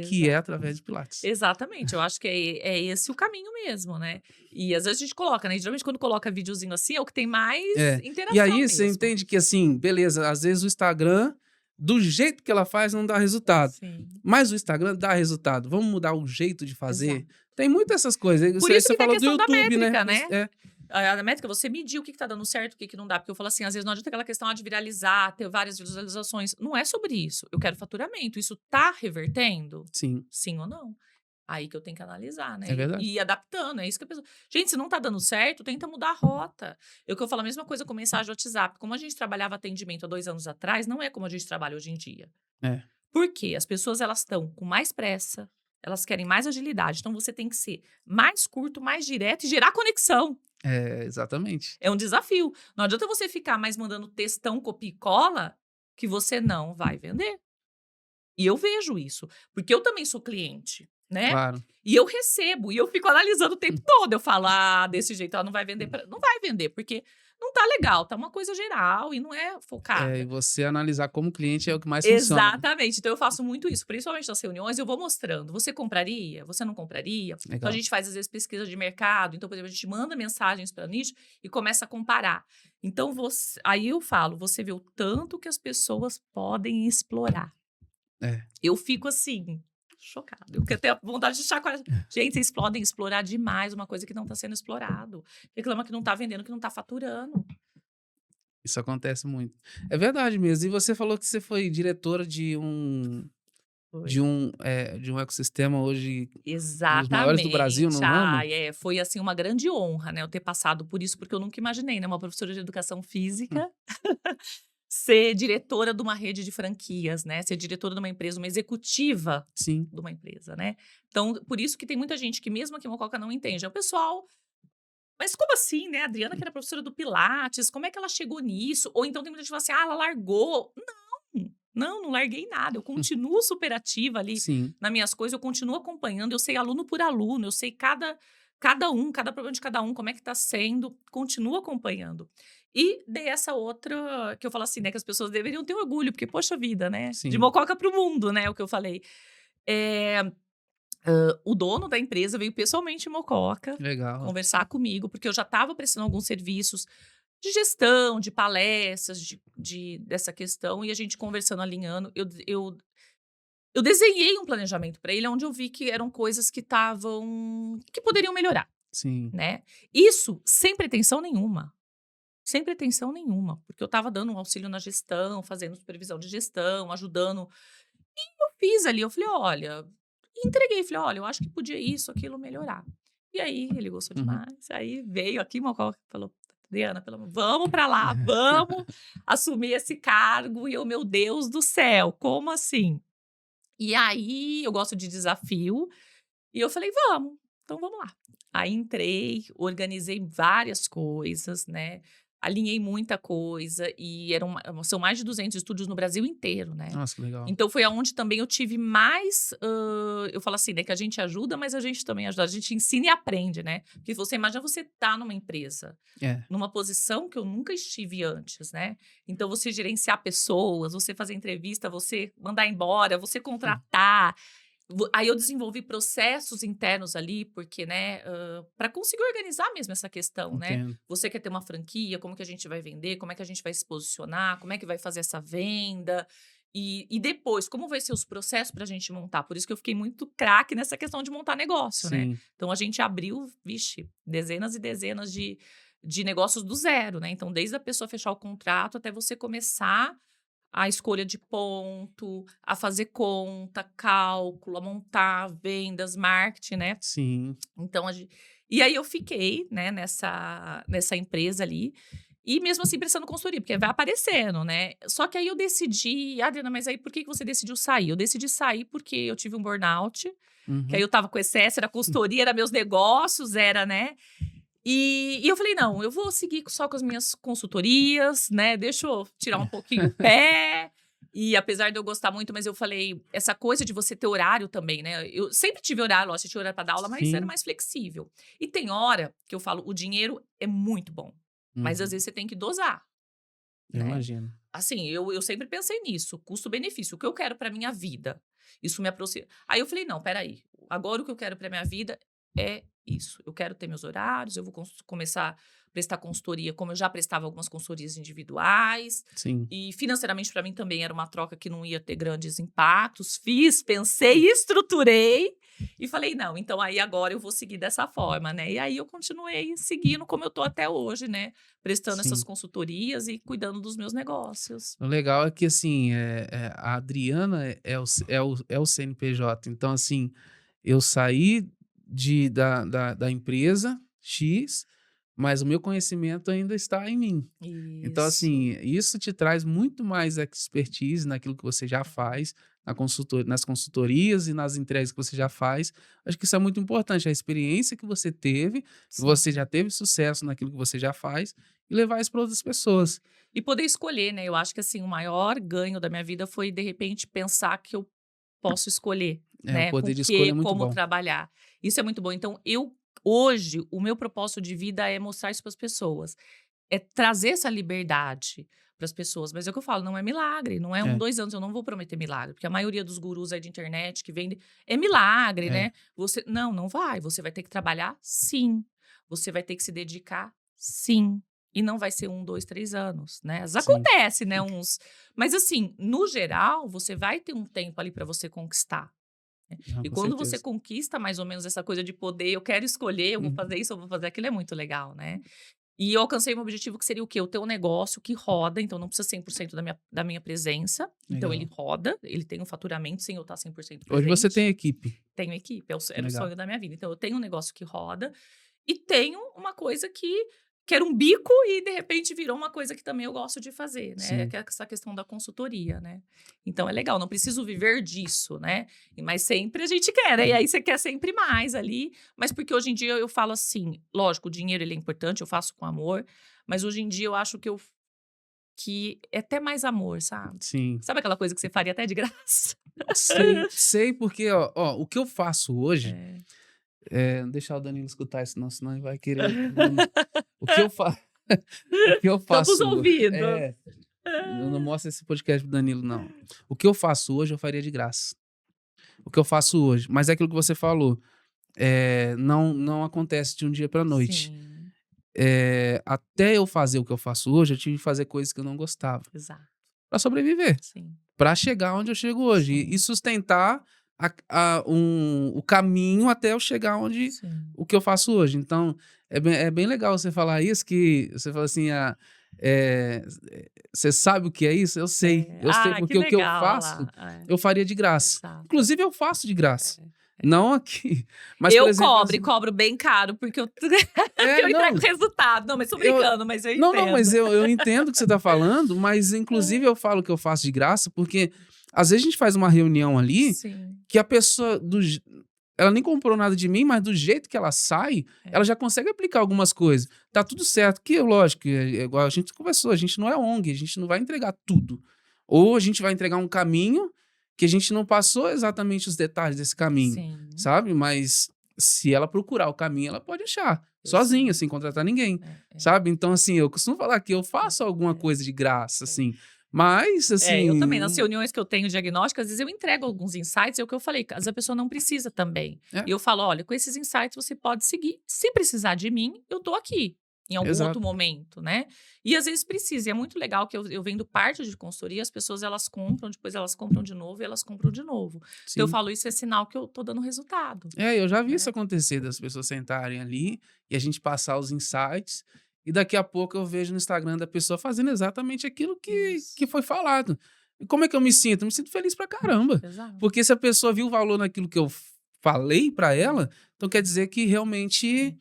que é através do pilates. Exatamente, eu acho que é esse o caminho mesmo, né? E às vezes a gente coloca, né? Geralmente quando coloca videozinho assim é o que tem mais interação E aí, você mesmo. entende que, assim, beleza, às vezes o Instagram, do jeito que ela faz, não dá resultado. Sim. Mas o Instagram dá resultado. Vamos mudar o jeito de fazer? Exato. Tem muitas essas coisas. Por isso Você que tem a falou do questão da YouTube, métrica, né? né? A métrica, você medir o que tá dando certo, o que não dá. Porque eu falo assim, às vezes não adianta aquela questão de viralizar, ter várias visualizações. Não é sobre isso. Eu quero faturamento. Isso tá revertendo? Sim. Sim ou não? Aí que eu tenho que analisar, né? É verdade. E ir adaptando. É isso que a pessoa. Gente, se não tá dando certo, tenta mudar a rota. Eu que eu falo a mesma coisa com mensagem do WhatsApp. Como a gente trabalhava atendimento há 2 anos atrás, não é como a gente trabalha hoje em dia. Por quê? As pessoas elas estão com mais pressa, elas querem mais agilidade. Então você tem que ser mais curto, mais direto e gerar conexão. Exatamente. É um desafio. Não adianta você ficar mais mandando textão, copia e cola, que você não vai vender. E eu vejo isso, porque eu também sou cliente, né? Claro. E eu recebo, e eu fico analisando o tempo todo. Eu falo, desse jeito ela não vai vender. Não vai vender, porque não tá legal, tá uma coisa geral e não é focada. E você analisar como cliente é o que mais funciona. Exatamente. Então eu faço muito isso, principalmente nas reuniões, eu vou mostrando. Você compraria? Você não compraria? Legal. Então a gente faz, às vezes, pesquisa de mercado. Então, por exemplo, a gente manda mensagens para nicho e começa a comparar. Então, aí eu falo, você vê o tanto que as pessoas podem explorar. Eu fico assim, chocada. Eu quero ter vontade de chacoalhar. Gente, vocês podem explorar demais uma coisa que não está sendo explorado. Reclama que não está vendendo, que não está faturando. Isso acontece muito. É verdade mesmo. E você falou que você foi diretora de um ecossistema hoje Exatamente. dos maiores do Brasil no ramo. Foi assim uma grande honra, né, eu ter passado por isso, porque eu nunca imaginei, né, uma professora de educação física ser diretora de uma rede de franquias, né, ser diretora de uma empresa, uma executiva Sim. de uma empresa, né. Então, por isso que tem muita gente que mesmo aqui em Mococa não entende. É o pessoal, mas como assim, né? A Adriana que era professora do Pilates, como é que ela chegou nisso? Ou então tem muita gente que fala assim, ela largou. Não larguei nada. Eu continuo super ativa ali Sim. nas minhas coisas, eu continuo acompanhando, eu sei aluno por aluno, eu sei cada problema de cada um, como é que tá sendo, continuo acompanhando. E dei essa outra, que eu falo assim, né, que as pessoas deveriam ter orgulho, porque, poxa vida, né? Sim. De Mococa pro mundo, né, o que eu falei. O dono da empresa veio pessoalmente em Mococa Legal. conversar comigo, porque eu já estava prestando alguns serviços de gestão, de palestras, dessa questão, e a gente conversando, alinhando, eu desenhei um planejamento para ele, onde eu vi que eram coisas que poderiam melhorar, Sim. né? Isso sem pretensão nenhuma. sem pretensão nenhuma, porque eu estava dando um auxílio na gestão, fazendo supervisão de gestão, ajudando. Eu fiz ali, eu falei: "Olha", entreguei, falei: "Olha, eu acho que podia isso, aquilo melhorar". E aí ele gostou Uhum. demais, aí veio aqui Mocó, falou: "Adriana, pelo amor, vamos pra lá, vamos assumir esse cargo", e eu: "Meu Deus do céu, como assim?". E aí eu gosto de desafio, e eu falei: "Vamos, então vamos lá". Aí entrei, organizei várias coisas, né, alinhei muita coisa e são mais de 200 estúdios no Brasil inteiro, né. Nossa, que legal. Então foi aonde também eu tive mais, eu falo assim, né, que a gente ajuda, mas a gente também ajuda, a gente ensina e aprende, né. Porque você imagina você tá numa empresa, É. numa posição que eu nunca estive antes, né. Então você gerenciar pessoas, você fazer entrevista, você mandar embora, você Hum, contratar. Aí eu desenvolvi processos internos ali, porque, né, para conseguir organizar mesmo essa questão, né. entendo. Você quer ter uma franquia, como que a gente vai vender, como é que a gente vai se posicionar, como é que vai fazer essa venda, e depois, como vai ser os processos para a gente montar. Por isso que eu fiquei muito craque nessa questão de montar negócio, né. Sim. Então a gente abriu, vixe, dezenas e dezenas de negócios do zero, né. Então desde a pessoa fechar o contrato até você começar a escolha de ponto, a fazer conta, cálculo, a montar vendas, marketing, né. Sim. Então a gen E aí eu fiquei, né, nessa empresa ali, e mesmo assim prestando consultoria, porque vai aparecendo, né. Só que aí eu decidi: "Adriana, mas aí por que que você decidiu sair?". Eu decidi sair porque eu tive um burnout, que aí Uhum. eu estava com excesso, era consultoria, era meus negócios, era, né. E eu falei: "Não, eu vou seguir só com as minhas consultorias, né, deixa eu tirar um pouquinho o pé". E apesar de eu gostar muito, mas eu falei, essa coisa de você ter horário também, né, eu sempre tive horário, lógico, tinha horário para dar aula, mas era Sim. mais flexível. E tem hora que eu falo, o dinheiro é muito bom, mas às Uhum. vezes você tem que dosar, Eu né. imagino. Assim, eu sempre pensei nisso, custo-benefício, o que eu quero para minha vida, isso me aproxima. Aí eu falei: "Não, espera aí, agora o que eu quero para minha vida é isso, eu quero ter meus horários, eu vou começar a prestar consultoria, como eu já prestava algumas consultorias individuais, Sim. e financeiramente para mim também era uma troca que não ia ter grandes impactos". Fiz, pensei, estruturei e falei: "Não, então aí agora eu vou seguir dessa forma", né. E aí eu continuei seguindo como eu tô até hoje, né, prestando essas Sim. consultorias e cuidando dos meus negócios. O legal é que, assim, a Adriana é o CNPJ. Então, assim, eu saí da empresa X, mas o meu conhecimento ainda está em mim. Então, Isso. assim, isso te traz muito mais expertise naquilo que você já faz, nas consultorias e nas entregas que você já faz. Acho que isso é muito importante, a experiência que você teve, que você Sim. já teve sucesso naquilo que você já faz, e levar isso para outras pessoas. E poder escolher, né, eu acho que, assim, o maior ganho da minha vida foi, de repente, pensar que eu posso escolher, É, o né, com poder o de escolha que, é muito como bom. trabalhar. Isso é muito bom. Então hoje, o meu propósito de vida é mostrar isso para as pessoas, é trazer essa liberdade para as pessoas. Mas é o que eu falo, não é milagre, não é um, É, 2 anos, eu não vou prometer milagre, porque a maioria dos gurus aí de internet que vendem é milagre, é, né. Não vai, você vai ter que trabalhar sim, você vai ter que se dedicar sim, e não vai ser 1, 2, 3 anos, né. Às vezes sim. acontece, né, mas assim, no geral, você vai ter um tempo ali para você conquistar, né. Não, E com quando você certeza. conquista mais ou menos essa coisa de poder, eu quero escolher, eu vou Uhum. fazer isso, eu vou fazer aquilo, é muito legal, né. E eu alcancei um objetivo que seria o quê? Eu ter um negócio que roda, então não precisa 100% da minha presença, então ele Legal. roda, ele tem um faturamento sem eu estar 100% Hoje você presente. tem equipe. Tenho equipe, era o Legal. sonho da minha vida. Então eu tenho um negócio que roda e tenho uma coisa que era um bico e de repente virou uma coisa que também eu gosto de fazer, né, Sim. que é essa questão da consultoria, né. Então é legal, não preciso viver disso, né, mas sempre a gente quer, né, e aí você quer sempre mais ali, mas porque hoje em dia eu falo assim, lógico, o dinheiro ele é importante, eu faço com amor, mas hoje em dia eu acho que é até mais amor, sabe. Sim. Sabe aquela coisa que você faria até de graça? Sei, sei porque, ó, o que eu faço hoje, É. não deixar o Danilo escutar isso não, senão ele vai querer o que eu fa o que eu Estamos faço ouvindo. eu não mostro esse podcast pro Danilo não. O que eu faço hoje, eu faria de graça. O que eu faço hoje, mas é aquilo que você falou, não acontece de um dia pra noite. Sim, Até eu fazer o que eu faço hoje, eu tive que fazer coisas que eu não gostava, exato. pra sobreviver. Sim, Para chegar onde eu chego hoje e sim, sustentar o caminho até eu chegar onde sim. o que eu faço hoje. Então, é bem legal você falar isso, que você fala assim, Você sabe o que é isso? Eu sei, Ah, que porque o que eu legal, olha faço, lá. eu faria de graça. Exato. Inclusive, eu faço de graça. É. Não aqui. Mas, por Eu exemplo, cobro e cobro bem caro, porque eu porque eu entrego não. resultado. Não, mas tô Eu, brincando, mas eu não, mas entendo. eu entendo o que você tá falando, mas inclusive eu falo que eu faço de graça, porque às vezes a gente faz uma reunião ali Sim, que a pessoa, ela nem comprou nada de mim, mas do jeito que ela sai, ela é. já consegue aplicar algumas coisas. Tá tudo certo, que lógico, é igual a gente conversou, a gente não é ONG, a gente não vai entregar tudo. Ou a gente vai entregar um caminho que a gente não passou exatamente os detalhes desse caminho, Sim, sabe? Mas se ela procurar o caminho, ela pode achar, sozinha, exato. sem contratar ninguém. É. Sabe? Então, assim, eu costumo falar que eu É, faço alguma é, coisa de graça, é. assim. Mas, Eu também. assim. Nas reuniões que eu tenho diagnósticas, às vezes eu entrego alguns insights, é o que eu falei, às vezes a pessoa não precisa também. É, E eu falo: olha, com esses insights você pode seguir. Se precisar de mim, eu tô aqui. Em algum outro exato. momento, né? E às vezes precisa. E é muito legal que eu vendo parte de consultoria, as pessoas elas compram, depois elas compram de novo e elas compram de novo. Então eu Sim. falo, isso é sinal que eu tô dando resultado, Eu já vi isso né? acontecer, das pessoas sentarem ali e a gente passar os insights, e daqui a pouco eu vejo no Instagram da pessoa fazendo exatamente aquilo que Isso. foi falado. E como é que eu me sinto? Eu me sinto feliz pra caramba. Exato. Porque se a pessoa viu o valor naquilo que eu falei pra ela, então quer dizer que realmente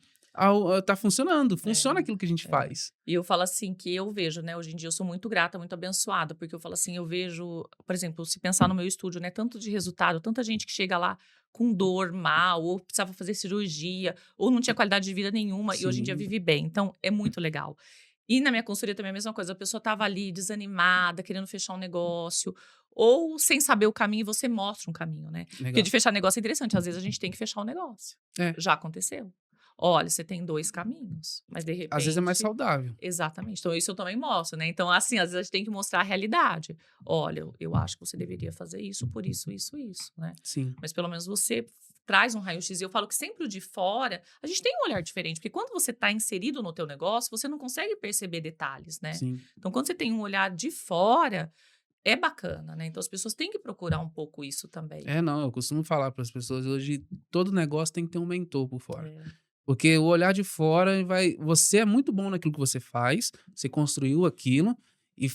tá funcionando. É, Funciona aquilo que a gente é. faz. E eu falo assim que eu vejo, né, hoje em dia eu sou muito grata, muito abençoada, porque eu falo assim, eu vejo, por exemplo, se pensar no meu estúdio, né, tanto de resultado, tanta gente que chega lá com dor, mal, ou precisava fazer cirurgia, ou não tinha qualidade de vida nenhuma, e hoje em dia Sim. vive bem. Então, é muito legal. E na minha consultoria também é a mesma coisa, a pessoa estava ali desanimada, querendo fechar um negócio, ou sem saber o caminho, você mostra um caminho, né? Porque de Legal. fechar negócio é interessante, às vezes a gente tem que fechar um negócio. É. Já aconteceu. Olha, você tem 2 caminhos, mas de Às vezes é mais repente saudável. exatamente. Então isso eu também mostro, né. Então, assim, às vezes a gente tem que mostrar a realidade. "Olha, eu acho que você deveria fazer isso por isso, isso, isso", né. Sim, Mas pelo menos você traz um raio-x. E eu falo que sempre o de fora, a gente tem um olhar diferente, porque quando você está inserido no teu negócio, você não consegue perceber detalhes, né. sim. Então quando você tem um olhar de fora, é bacana, né. Então as pessoas têm que procurar um pouco isso também. Não, eu costumo falar para as pessoas hoje, todo negócio tem que ter um mentor por fora. É, Porque o olhar de fora vai, você é muito bom naquilo que você faz, você construiu aquilo,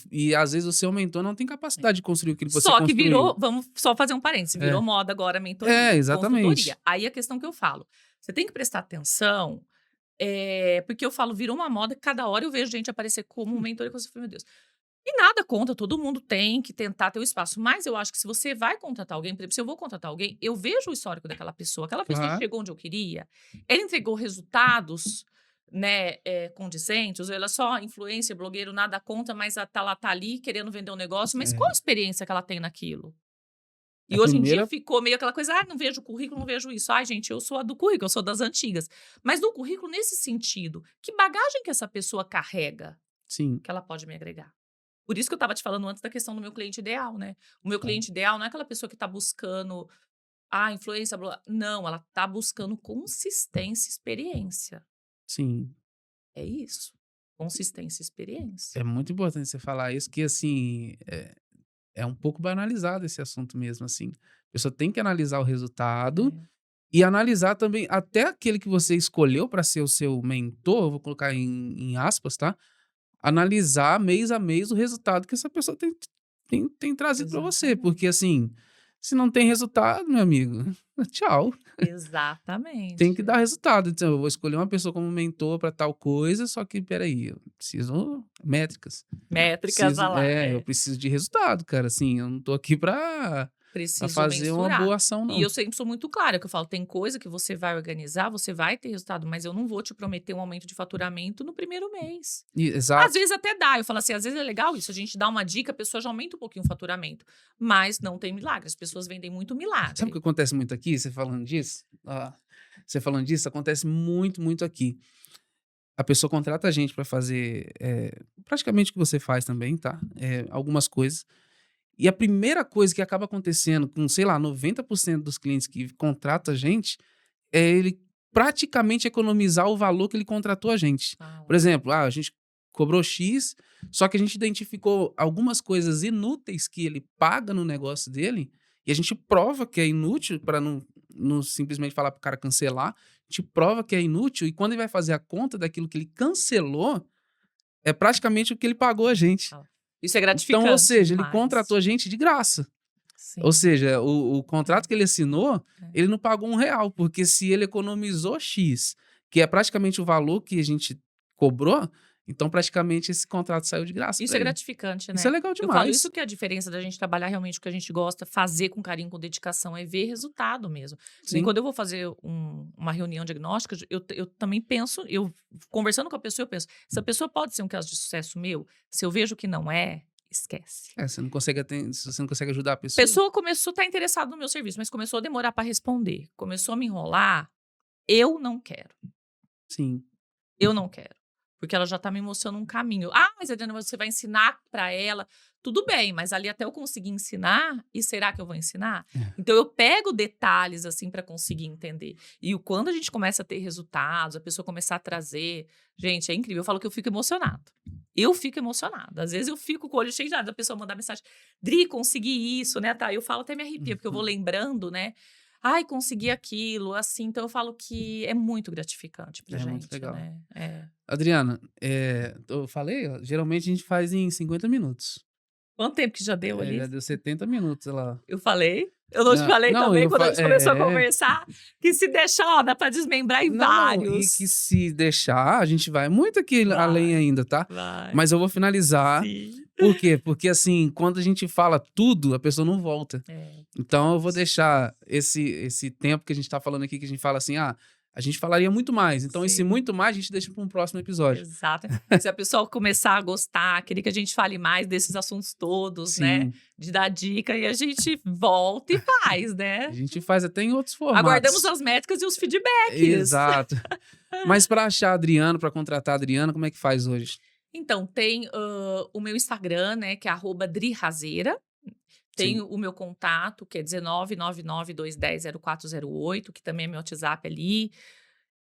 e às vezes o seu mentor não tem é. capacidade de construir aquilo que você Só que construiu. virou vamos só fazer um parêntese, virou É, moda agora a mentoria, exatamente. consultoria. Aí a questão que eu falo, você tem que prestar atenção, porque eu falo, virou uma moda que cada hora eu vejo gente aparecer como mentor e coisa, eu falei: "Meu Deus". E nada contra, todo mundo tem que tentar ter o espaço, mas eu acho que se você vai contratar alguém, por exemplo, se eu vou contratar alguém, eu vejo o histórico daquela pessoa, aquela pessoa Claro. chegou onde eu queria, ela entregou resultados, né, condizentes, ou ela é só influencer, blogueiro, nada conta, mas ela tá ali querendo vender um negócio, mas qual a É, experiência que ela tem naquilo? é E a hoje em dia primeira. ficou meio aquela coisa: "Ah, não vejo currículo, não vejo isso". Ai, gente, eu sou a do currículo, eu sou das antigas. Mas do currículo nesse sentido, que bagagem que essa pessoa carrega, Sim, que ela pode me agregar? Por isso que eu estava te falando antes da questão do meu cliente ideal, né. O meu claro. cliente ideal não é aquela pessoa que está buscando, influência, blá, não, ela está buscando consistência e experiência. Sim. É isso, consistência e É experiência. muito importante você falar isso, que assim, é um pouco banalizado esse assunto mesmo, assim. A pessoa tem que analisar o resultado É, e analisar também até aquele que você escolheu para ser o seu mentor, vou colocar em aspas, tá? Analisar mês a mês o resultado que essa pessoa tem trazido para você, porque exatamente, assim, se não tem resultado, meu amigo, tchau. Tem que exatamente. dar resultado. Então, eu vou escolher uma pessoa como mentor para tal coisa, só que espera aí, eu preciso métricas. Métricas, Preciso, ah lá, eu preciso de resultado, cara. Assim, eu não tô aqui pra preciso fazer uma mensurar. boa ação, E não. eu sempre sou muito clara, que eu falo: "Tem coisa que você vai organizar, você vai ter resultado, mas eu não vou te prometer um aumento de faturamento no primeiro mês". Às Exato. vezes até dá, eu falo assim, às vezes é legal isso, a gente dá uma dica, a pessoa já aumenta um pouquinho o faturamento, mas não tem milagre, as pessoas vendem muito Sabe o que milagre. acontece muito aqui, você falando disso, acontece muito, muito aqui. A pessoa contrata a gente para fazer, praticamente o que você faz também, tá, algumas coisas, e a primeira coisa que acaba acontecendo com, sei lá, 90% dos clientes que contrata a gente, é ele praticamente economizar o valor que ele contratou a gente. Por Fala. exemplo, a gente cobrou X, só que a gente identificou algumas coisas inúteis que ele paga no negócio dele, e a gente prova que é inútil para não simplesmente falar para o cara cancelar, a gente prova que é inútil, e quando ele vai fazer a conta daquilo que ele cancelou, é praticamente o que ele pagou a gente. Isso é Então, gratificante ou seja, ele demais. contratou a gente de graça. Sim. Ou seja, o contrato que ele assinou, É. ele não pagou R$1, porque se ele economizou X, que é praticamente o valor que a gente cobrou, então praticamente esse contrato saiu de graça Isso pra é ele. gratificante, Isso é né? legal Eu falo demais. isso que é a diferença da gente trabalhar realmente o que a gente gosta, fazer com carinho, com dedicação, é ver resultado mesmo. Nem Sim, quando eu vou fazer uma reunião diagnóstica, eu também penso, eu conversando com a pessoa, eu penso, essa pessoa pode ser um caso de sucesso meu? Se eu vejo que não é, esquece. você não consegue se você não consegue ajudar a A pessoa. pessoa começou a estar interessada no meu serviço, mas começou a demorar para responder, começou a me enrolar, eu não quero. Sim, Eu não quero. Porque ela já tá me mostrando um caminho. Ah, mas Adriana, você vai ensinar pra ela. Tudo bem, mas ali até eu conseguir ensinar, e será que eu vou ensinar? É. Então eu pego detalhes assim pra conseguir entender. E quando a gente começa a ter resultados, a pessoa começar a trazer, gente, é incrível. Eu falo que eu fico emocionada. Eu fico emocionada. Às vezes eu fico com o olho cheio de nada, a pessoa mandar mensagem: Dri, consegui isso, né? Tá, eu falo até me arrepia, porque eu vou lembrando, né? Ai, consegui aquilo, assim. Então eu falo que é muito gratificante pra É muito gente, legal. né? É. Adriana, eu falei, ó, geralmente a gente faz em 50 minutos. Quanto tempo que já deu ali? Já deu 70 minutos lá. Eu falei? Eu não te Não, falei não, também, eu quando a fa gente começou a é. conversar, que se deixar, ó, dá pra desmembrar em Não, e que vários. se deixar, a gente vai muito aqui além Vai, ainda, tá? vai. Mas eu vou finalizar. Sim. Por quê? Porque assim, quando a gente fala tudo, a pessoa não volta. É, Então eu vou deixar esse tempo que a gente tá falando aqui, que a gente fala assim, a gente falaria muito mais. Então esse sim. muito mais a gente deixa para um próximo episódio. Exato. Se a pessoa começar a gostar, querer que a gente fale mais desses assuntos todos, né? Sim, De dar dica e a gente volta e faz, a né? gente faz até em outros Aguardamos formatos. as métricas e os feedbacks. Exato. Mas para achar a Adriana, para contratar a Adriana, como é que faz hoje? Então, tem o meu Instagram, né? Que é @drihazeira. Tem Sim, o meu contato, que é 1999-210-0408, que também é meu WhatsApp ali.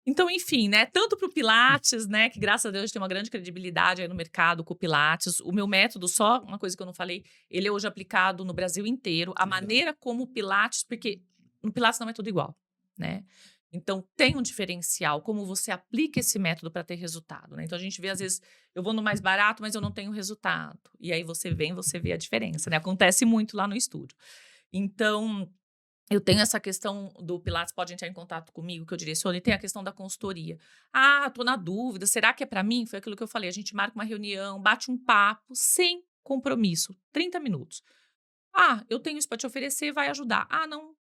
Então, enfim, né? Tanto para o Pilates, né? Que graças a Deus tem uma grande credibilidade aí no mercado com o Pilates. O meu método, só uma coisa que eu não falei, ele é hoje aplicado no Brasil inteiro. A legal. maneira como o Pilates, porque no Pilates não é tudo igual, né? Então, tem um diferencial, como você aplica esse método para ter resultado, né? Então, a gente vê, às vezes, eu vou no mais barato, mas eu não tenho resultado. E aí você vem, você vê a diferença, né? Acontece muito lá no estúdio. Então, eu tenho essa questão do Pilates, pode entrar em contato comigo, que eu direciono, e tem a questão da consultoria. Ah, tô na dúvida, será que é para mim? Foi aquilo que eu falei, a gente marca uma reunião, bate um papo, sem compromisso, 30 minutos. Ah, eu tenho isso para te oferecer, vai ajudar. Ah, não,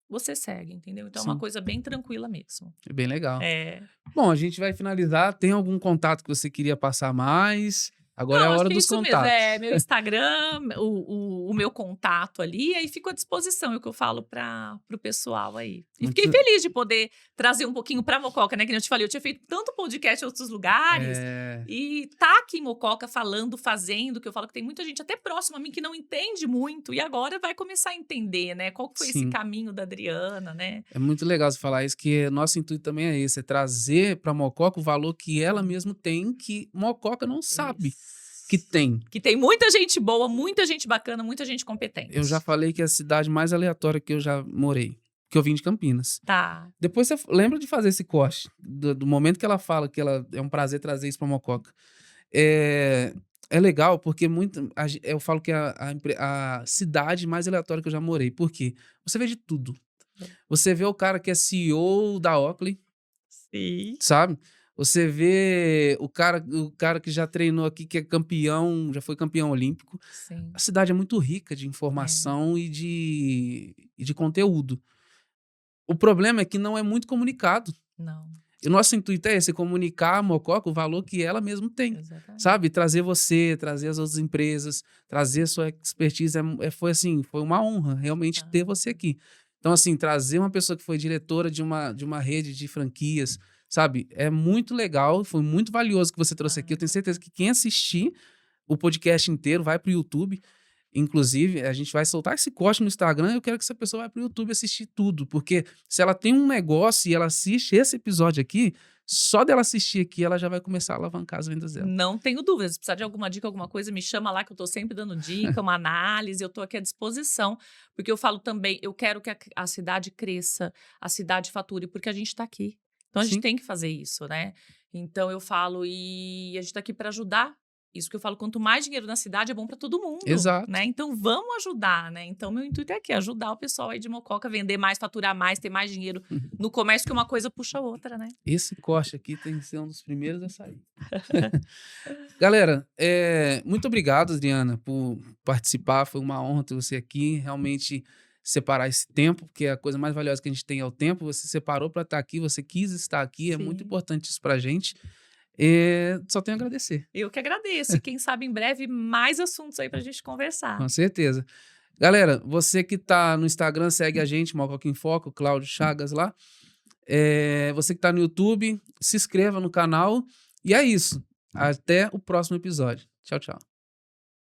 você segue, entendeu? Então é uma Sim, coisa bem tranquila mesmo. é bem legal. É. Bom, a gente vai finalizar. Tem algum contato que você queria passar mais? Agora é a Não, acho hora que é dos isso mesmo. É contatos. meu Instagram, o meu contato ali, aí fico à disposição, é o que eu falo para o pessoal aí. E fiquei Muito, feliz de poder trazer um pouquinho para Mococa, né? Que nem eu te falei, eu tinha feito tanto podcast em outros lugares, é, e tá aqui em Mococa falando, fazendo, que eu falo que tem muita gente até próxima a mim que não entende muito, e agora vai começar a entender, né? Qual que foi esse sim, caminho da Adriana, né? é muito legal você falar isso, que nosso intuito também é esse, é trazer para Mococa o valor que ela mesmo tem, que Mococa não sabe Isso. que tem. Que tem muita gente boa, muita gente bacana, muita gente Eu já competente. falei que é a cidade mais aleatória que eu já morei, que eu vim de Campinas. Tá. Depois você lembra de fazer esse corte, do momento que ela fala que ela é um prazer trazer isso para Mococa. É, é legal porque eu falo que é a cidade mais aleatória que eu já morei. Por quê? Você vê de tudo. Você vê o cara que é CEO da Oakley, Sim. sabe? Você vê o cara que já treinou aqui, que é campeão, já foi campeão olímpico. Sim. A cidade é muito rica de É. informação e de conteúdo. O problema é que não é muito comunicado. Não, E o nosso intuito é esse, comunicar a Mococa o valor que ela mesmo tem, exatamente. sabe? Trazer você, trazer as outras empresas, trazer a sua expertise. Foi assim, foi uma honra realmente ter Ah, você aqui. Então, assim, trazer uma pessoa que foi diretora de uma rede de franquias, sabe? É muito legal, foi muito valioso que você trouxe aqui. Eu tenho certeza que quem assistir o podcast inteiro vai para o YouTube. Inclusive, a gente vai soltar esse corte no Instagram. Eu quero que essa pessoa vá para o YouTube assistir tudo, porque se ela tem um negócio e ela assiste esse episódio aqui, só dela assistir aqui, ela já vai começar a alavancar as vendas dela. não tenho dúvidas. Se precisar de alguma dica, alguma coisa, me chama lá que eu tô sempre dando dica, uma análise, eu tô aqui à disposição. Porque eu falo também, eu quero que a cidade cresça, a cidade fature, porque a gente tá aqui. Então a gente Sim, tem que fazer isso, né? Então eu falo, e a gente tá aqui para ajudar. Isso que eu falo, quanto mais dinheiro na cidade é bom para todo mundo, Exato. né? Então vamos ajudar, né? Então meu intuito é aqui, ajudar o pessoal aí de Mococa a vender mais, faturar mais, ter mais dinheiro no comércio, que uma coisa puxa a outra, né? Esse corte aqui tem que ser um dos primeiros a sair. Galera, muito obrigado, Adriana, por participar. Foi uma honra ter você aqui. Realmente separar esse tempo, porque a coisa mais valiosa que a gente tem é o tempo. Você separou para estar aqui, você quis estar aqui. É muito Sim. importante isso pra gente. Só tenho a agradecer. Eu que agradeço. E quem sabe em breve mais assuntos aí pra gente conversar. Com certeza. Galera, você que tá no Instagram, segue a gente, Mococa em Foco, Cláudio Chagas lá. Você que tá no YouTube, se inscreva no canal. E é isso. Até o próximo episódio. Tchau, tchau.